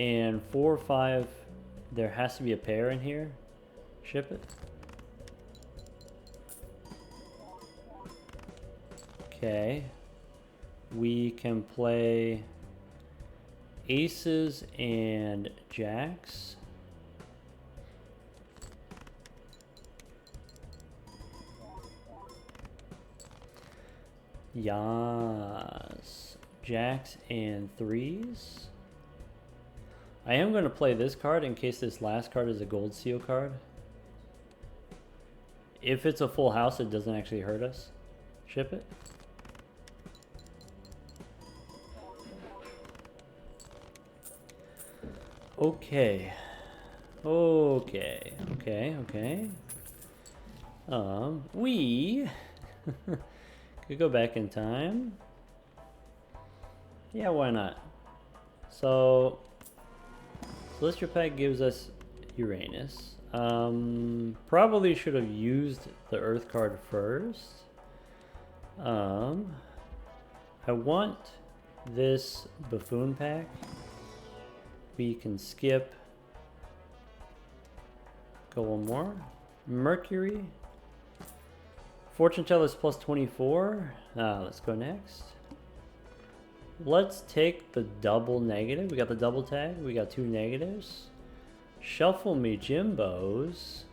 And 4 or 5, there has to be a pair in here. Ship it. Okay. We can play aces and jacks. Yes. Jacks and 3s. I am going to play this card in case this last card is a gold seal card. If it's a full house, it doesn't actually hurt us. Ship it. Okay. Okay. We could go back in time. Yeah, why not? So Celestial Pack gives us Uranus. Probably should have used the Earth card first. I want this Buffoon Pack. We can skip. Go one more. Mercury. Fortune Teller is plus 24. Let's go next. Let's take the double negative. We got the double tag. We got 2 negatives. Shuffle me Jimbos.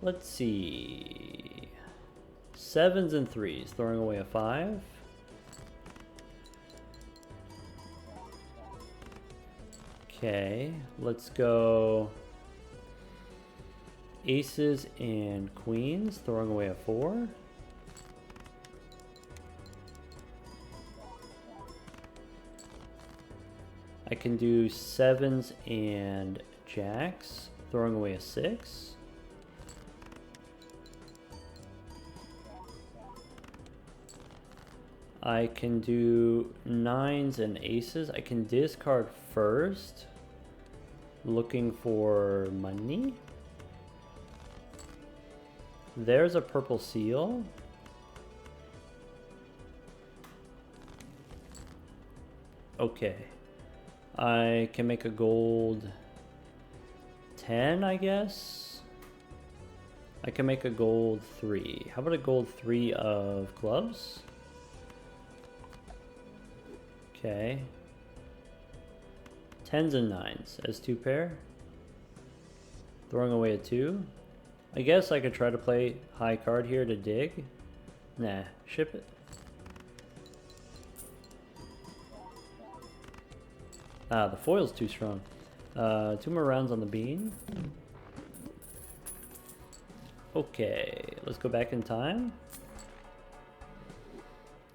Let's see. 7s and 3s. Throwing away a 5. Okay. Let's go aces and queens. Throwing away a 4. I can do 7s and jacks, throwing away a 6. I can do 9s and aces. I can discard first, looking for money. There's a purple seal. Okay. I can make a gold 10, I guess. I can make a gold 3. How about a gold 3 of clubs? Okay. 10s and 9s as 2 pair. Throwing away a 2. I guess I could try to play high card here to dig. Nah, ship it. Ah, the foil's too strong. 2 more rounds on the bean. Okay, let's go back in time.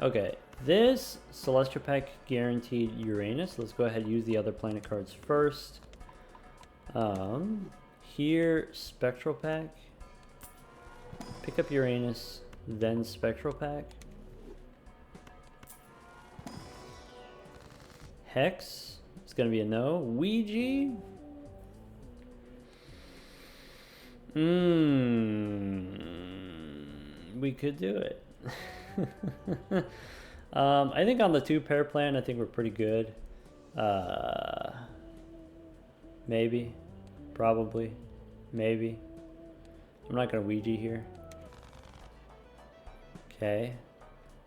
Okay, this Celestial Pack guaranteed Uranus. Let's go ahead and use the other planet cards first. Here, Spectral Pack. Pick up Uranus, then Spectral Pack. Hex, it's gonna be a no. Ouija. We could do it. I think on the 2 pair plan, I think we're pretty good. Maybe, probably, maybe. I'm not gonna Ouija here. Okay,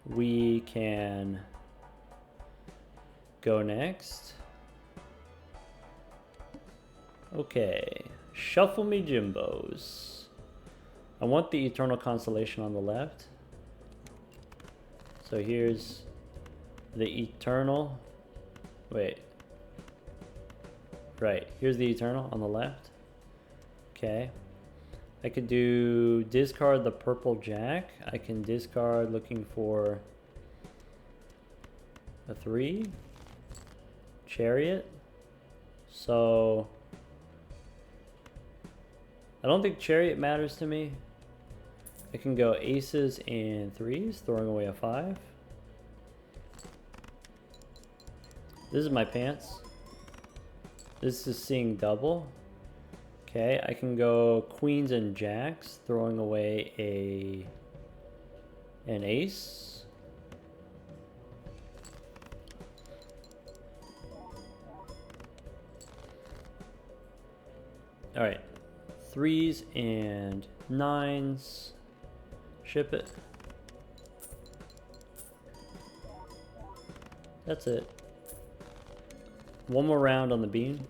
we can go next. Okay, shuffle me Jimbos. I want the Eternal Constellation on the left. So here's the Eternal. Wait. Right, here's the Eternal on the left. Okay. I could do discard the purple jack. I can discard looking for a 3. Chariot. So I don't think Chariot matters to me. I can go aces and 3s, throwing away a 5. This is my pants. This is seeing double. Okay, I can go queens and jacks, throwing away an ace. All right, 3s and 9s. Ship it. That's it. One more round on the bean.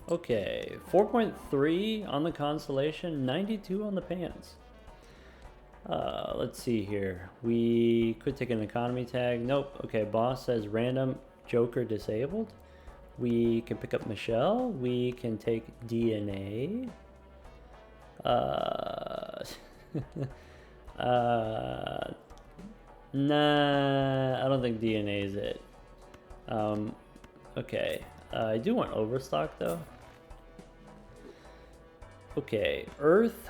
Okay, 4.3 on the constellation, 92 on the pants. Let's see here. We could take an economy tag. Nope. Okay, boss says random joker disabled. We can pick up Michelle. We can take DNA. Nah, I don't think DNA is it. Okay, I do want Overstock though. Okay, Earth.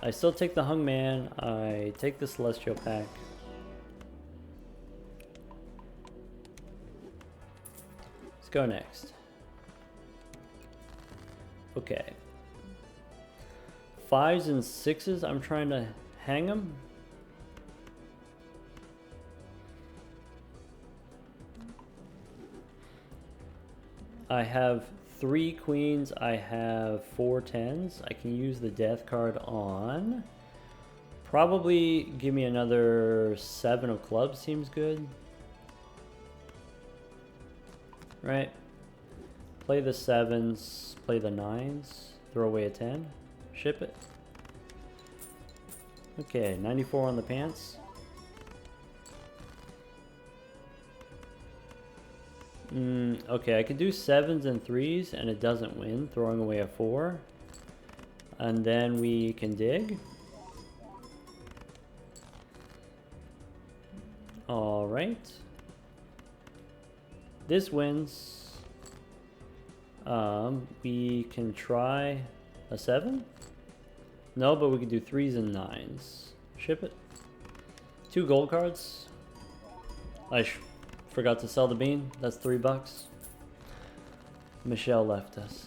I still take the Hung Man. I take the Celestial Pack. Let's go next. Okay. 5s and 6s, I'm trying to hang them. I have 3 queens, I have 4 10s. I can use the death card on. Probably give me another 7 of clubs, seems good. Right? Play the 7s, play the 9s, throw away a 10, ship it. Okay, 94 on the pants. Okay, I could do 7s and 3s and it doesn't win, throwing away a 4. And then we can dig. Alright. This wins. We can try a 7. No, but we can do 3s and 9s. Ship it. 2 gold cards. I forgot to sell the bean. That's $3. Michelle left us.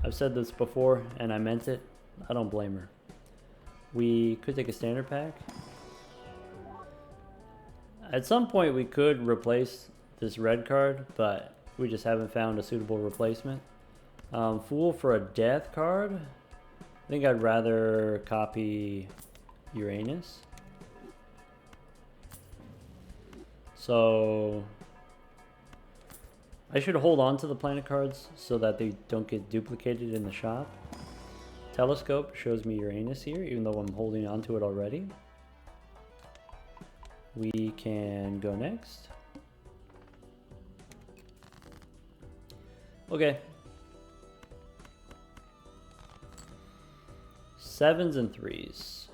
I've said this before and I meant it. I don't blame her. We could take a standard pack. At some point we could replace this red card, but we just haven't found a suitable replacement. Fool for a death card. I think I'd rather copy Uranus. So I should hold on to the planet cards so that they don't get duplicated in the shop. Telescope shows me Uranus here, even though I'm holding on to it already. We can go next. Okay. 7s and 3s.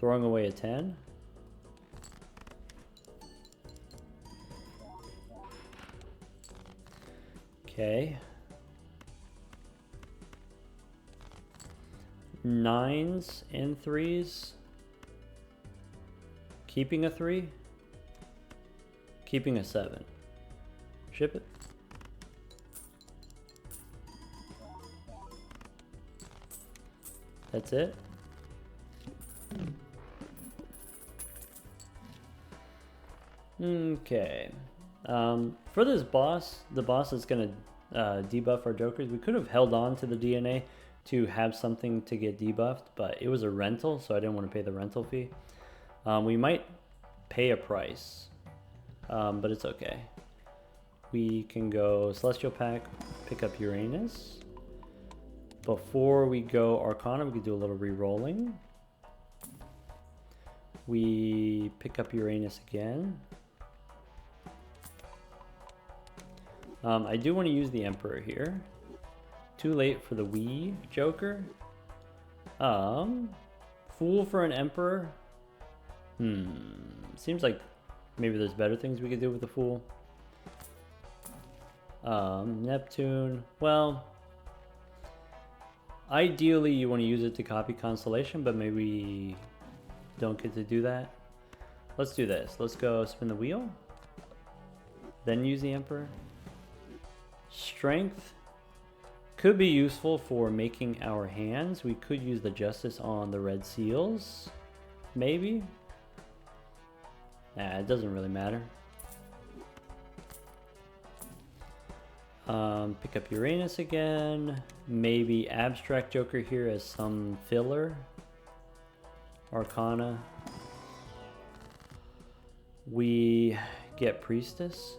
Throwing away a 10. Okay. 9s and 3s. Keeping a 3. Keeping a 7. Ship it. That's it. Okay. For this boss, the boss is going to debuff our jokers. We could have held on to the DNA to have something to get debuffed, but it was a rental, so I didn't want to pay the rental fee. We might pay a price, but it's okay. We can go Celestial Pack, pick up Uranus. Before we go Arcana, we can do a little re-rolling. We pick up Uranus again. I do want to use the Emperor here. Too late for the Wii Joker. Fool for an Emperor. Seems like maybe there's better things we could do with the Fool. Neptune. Well, ideally you want to use it to copy Constellation, but maybe we don't get to do that. Let's do this. Let's go spin the wheel. Then use the Emperor. Strength could be useful for making our hands. We could use the Justice on the red seals. Maybe. Nah, it doesn't really matter. Pick up Uranus again. Maybe Abstract Joker here as some filler. Arcana. We get Priestess.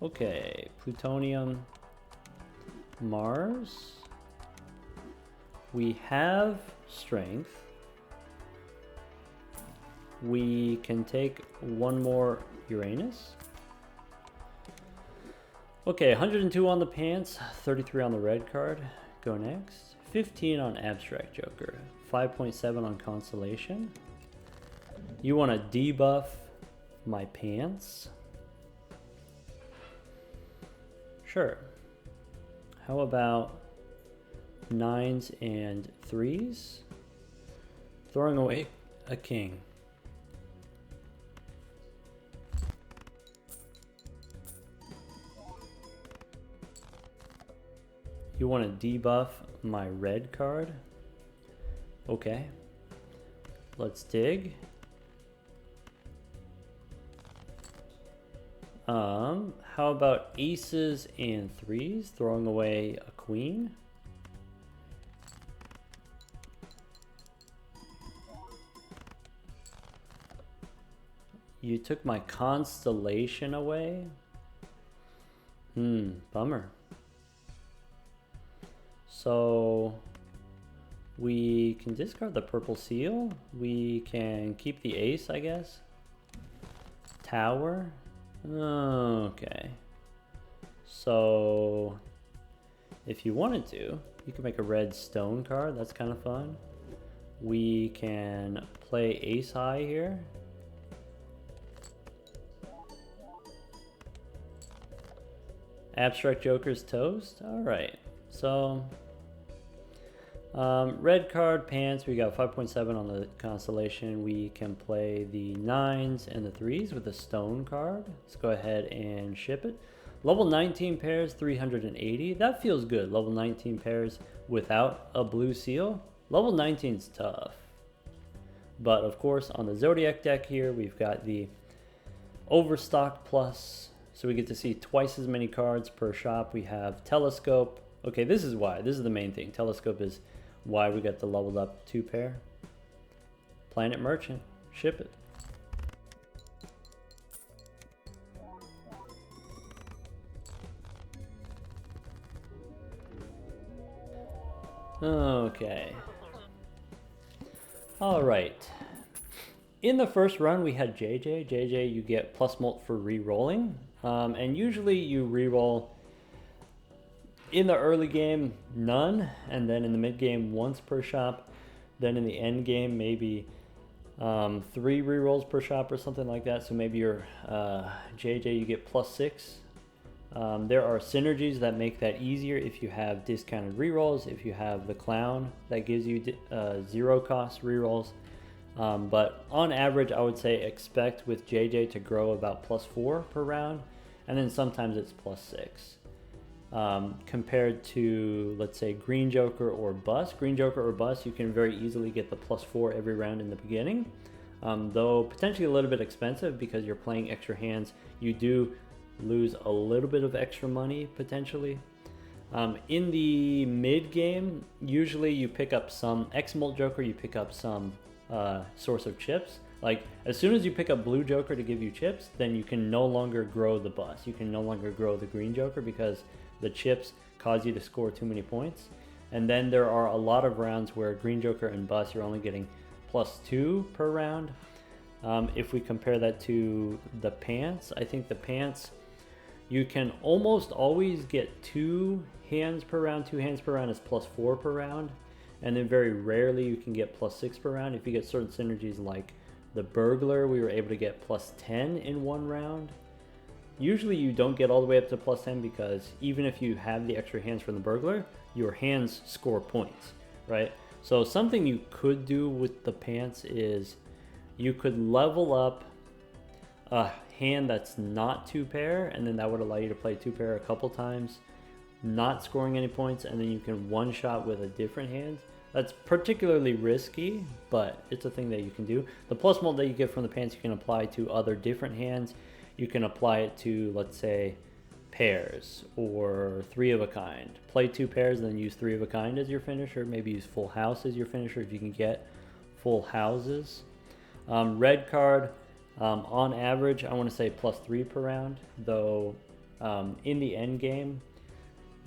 Okay, Plutonium, Mars. We have Strength. We can take one more Uranus. Okay, 102 on the pants, 33 on the red card. Go next. 15 on Abstract Joker, 5.7 on Constellation. You want to debuff my pants? Sure. How about 9s and 3s? Throwing away a king. You want to debuff my red card? Okay. Let's dig. How about aces and 3s? Throwing away a queen. You took my constellation away? Bummer. So we can discard the purple seal. We can keep the ace, I guess. Tower. Okay. So if you wanted to, you can make a red stone card. That's kind of fun. We can play ace high here. Abstract Joker's toast. All right. So red card, pants, we got 5.7 on the Constellation. We can play the 9s and the 3s with a stone card. Let's go ahead and ship it. Level 19 pairs, 380. That feels good. Level 19 pairs without a blue seal. Level 19 is tough. But of course, on the Zodiac deck here, we've got the Overstock Plus. So we get to see twice as many cards per shop. We have Telescope. Okay, this is why. This is the main thing. Telescope is why we got the leveled up 2 pair. Planet Merchant, ship it. Okay. Alright. In the first run we had JJ. JJ, you get plus mult for re-rolling. And usually you re-roll in the early game none, and then in the mid game once per shop. Then in the end game maybe 3 re-rolls per shop or something like that. So maybe your JJ you get plus 6. There are synergies that make that easier if you have discounted rerolls, if you have the clown that gives you 0 cost rerolls. But on average, I would say expect with JJ to grow about plus 4 per round, and then sometimes it's plus 6. Compared to, let's say, Green Joker or Bust. Green Joker or Bust, you can very easily get the plus 4 every round in the beginning, though potentially a little bit expensive because you're playing extra hands. You do lose a little bit of extra money potentially. In the mid game, usually you pick up some X-Mult Joker, you pick up some source of chips. Like as soon as you pick up Blue Joker to give you chips, then you can no longer grow the Bust. You can no longer grow the Green Joker because the chips cause you to score too many points. And then there are a lot of rounds where Green Joker and Bust you're only getting plus 2 per round. If we compare that to the pants, I think the pants you can almost always get 2 hands per round. 2 hands per round is plus 4 per round. And then very rarely you can get plus 6 per round. If you get certain synergies like the Burglar, we were able to get plus 10 in 1 round. Usually you don't get all the way up to plus 10 because even if you have the extra hands from the Burglar, your hands score points, right? So something you could do with the pants is you could level up a hand that's not 2 pair, and then that would allow you to play 2 pair a couple times, not scoring any points, and then you can one shot with a different hand. That's particularly risky, but it's a thing that you can do. The plus mult that you get from the pants you can apply to other different hands. You can apply it to, let's say, pairs or 3 of a kind. Play 2 pairs and then use 3 of a kind as your finisher. Maybe use full house as your finisher if you can get full houses. Red card, on average, I want to say plus 3 per round, though in the end game,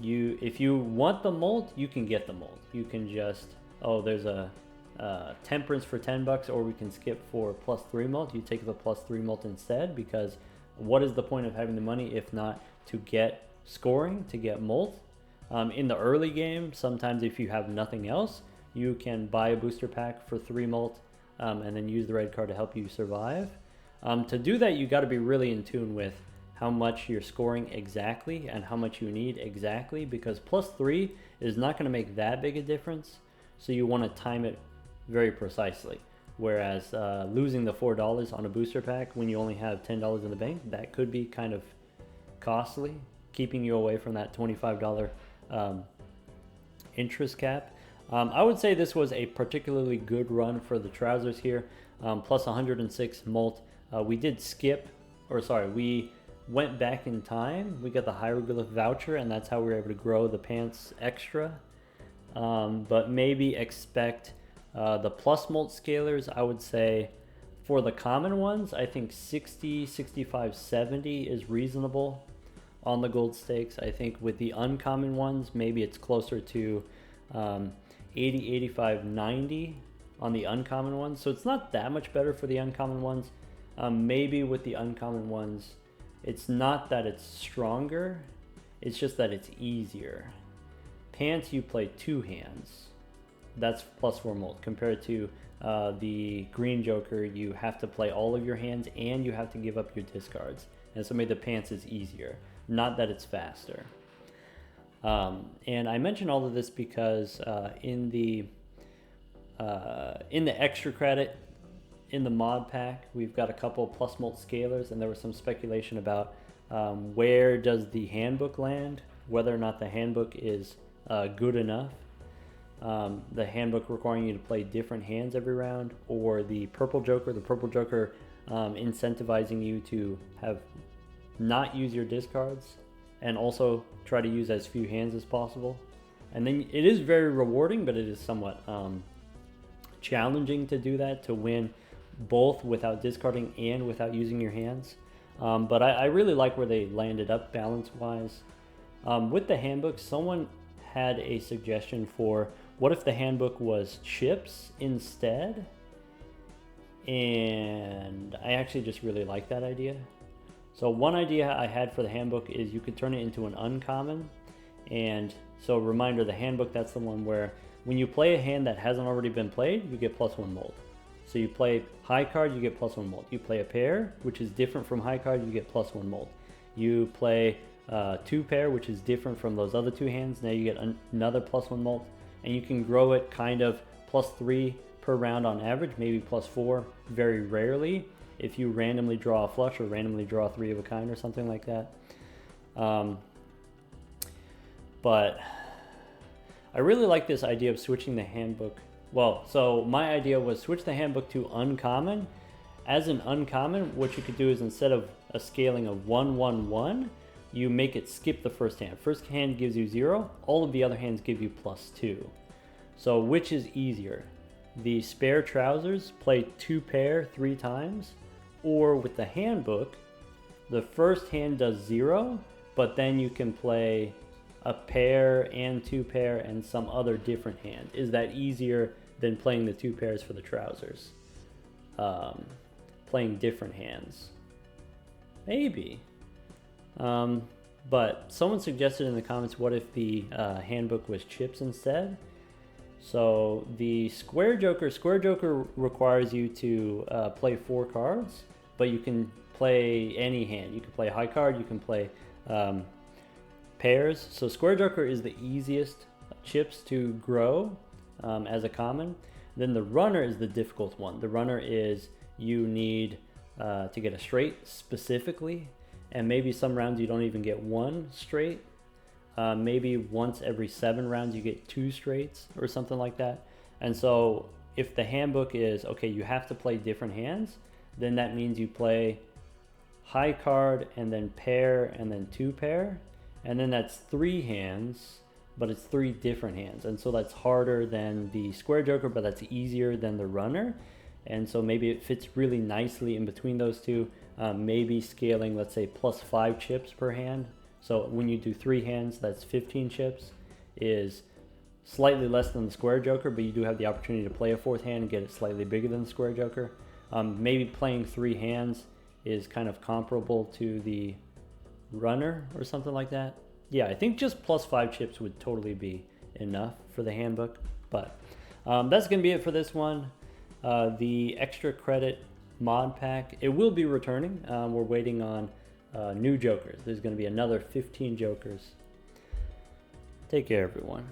if you want the mult, you can get the mult. You can just, oh, there's a temperance for $10, or we can skip for plus 3 mult. You take the plus 3 mult instead, because what is the point of having the money if not to get scoring, to get mult? In the early game, sometimes if you have nothing else, you can buy a booster pack for 3 mult and then use the red card to help you survive. To do that, you got to be really in tune with how much you're scoring exactly and how much you need exactly, because plus 3 is not going to make that big a difference. So you want to time it very precisely. Whereas losing the $4 on a booster pack when you only have $10 in the bank, that could be kind of costly, keeping you away from that $25 interest cap. I would say this was a particularly good run for the trousers here, plus 106 mult. We did skip, or sorry, we went back in time. We got the hieroglyph voucher, and that's how we were able to grow the pants extra. But maybe expect the plus mult scalars. I would say for the common ones, I think 60, 65, 70 is reasonable on the gold stakes. I think with the uncommon ones, maybe it's closer to 80, 85, 90 on the uncommon ones. So it's not that much better for the uncommon ones. Maybe with the uncommon ones, it's not that it's stronger, it's just that it's easier. Pants, you play 2 hands. That's plus 4 mult. Compared to the Green Joker, you have to play all of your hands and you have to give up your discards. And so maybe the pants is easier, not that it's faster. And I mention all of this because in the extra credit, in the mod pack, we've got a couple plus mult scalars, and there was some speculation about where does the handbook land, whether or not the handbook is good enough. The handbook requiring you to play different hands every round, or the purple joker incentivizing you to have not use your discards and also try to use as few hands as possible. And then it is very rewarding, but it is somewhat challenging to do that, to win both without discarding and without using your hands. But I really like where they landed up balance-wise. With the handbook, someone had a suggestion for what if the handbook was chips instead? And I actually just really like that idea. So one idea I had for the handbook is you could turn it into an uncommon. And so reminder, the handbook, that's the one where when you play a hand that hasn't already been played, you get +1 Mult. So you play high card, you get +1 Mult. You play a pair, which is different from high card, you get +1 Mult. You play 2 pair, which is different from those other 2 hands, now you get another +1 Mult. And you can grow it kind of +3 per round on average, maybe +4 very rarely, if you randomly draw a flush or randomly draw 3 of a kind or something like that. But I really like this idea of switching the handbook. Well, so my idea was switch the handbook to uncommon. As an uncommon, what you could do is instead of a scaling of 1, 1, 1, you make it skip the first hand. First hand gives you 0, all of the other hands give you +2. So which is easier? The spare trousers play 2 pair 3 times, or with the handbook, the first hand does 0, but then you can play a pair and 2 pair and some other different hand. Is that easier than playing the 2 pairs for the trousers? Playing different hands? Maybe. But someone suggested in the comments, what if the handbook was chips instead? So the Square Joker requires you to play 4 cards, but you can play any hand. You can play high card, you can play pairs. So Square Joker is the easiest chips to grow as a common. Then the runner is the difficult one. The runner is you need to get a straight specifically, and maybe some rounds you don't even get 1 straight. Maybe once every 7 rounds you get 2 straights or something like that. And so if the handbook is, okay, you have to play different hands, then that means you play high card and then pair and then 2 pair. And then that's 3 hands, but it's 3 different hands. And so that's harder than the Square Joker, but that's easier than the runner. And so maybe it fits really nicely in between those two. Maybe scaling, let's say, +5 chips per hand. So when you do 3 hands, that's 15 chips, is slightly less than the Square Joker, but you do have the opportunity to play a 4th hand and get it slightly bigger than the Square Joker. Maybe playing 3 hands is kind of comparable to the runner or something like that. Yeah, I think just +5 chips would totally be enough for the handbook. But that's going to be it for this one. The extra credit mod pack, it will be returning. We're waiting on new Jokers. There's going to be another 15 Jokers. Take care, everyone.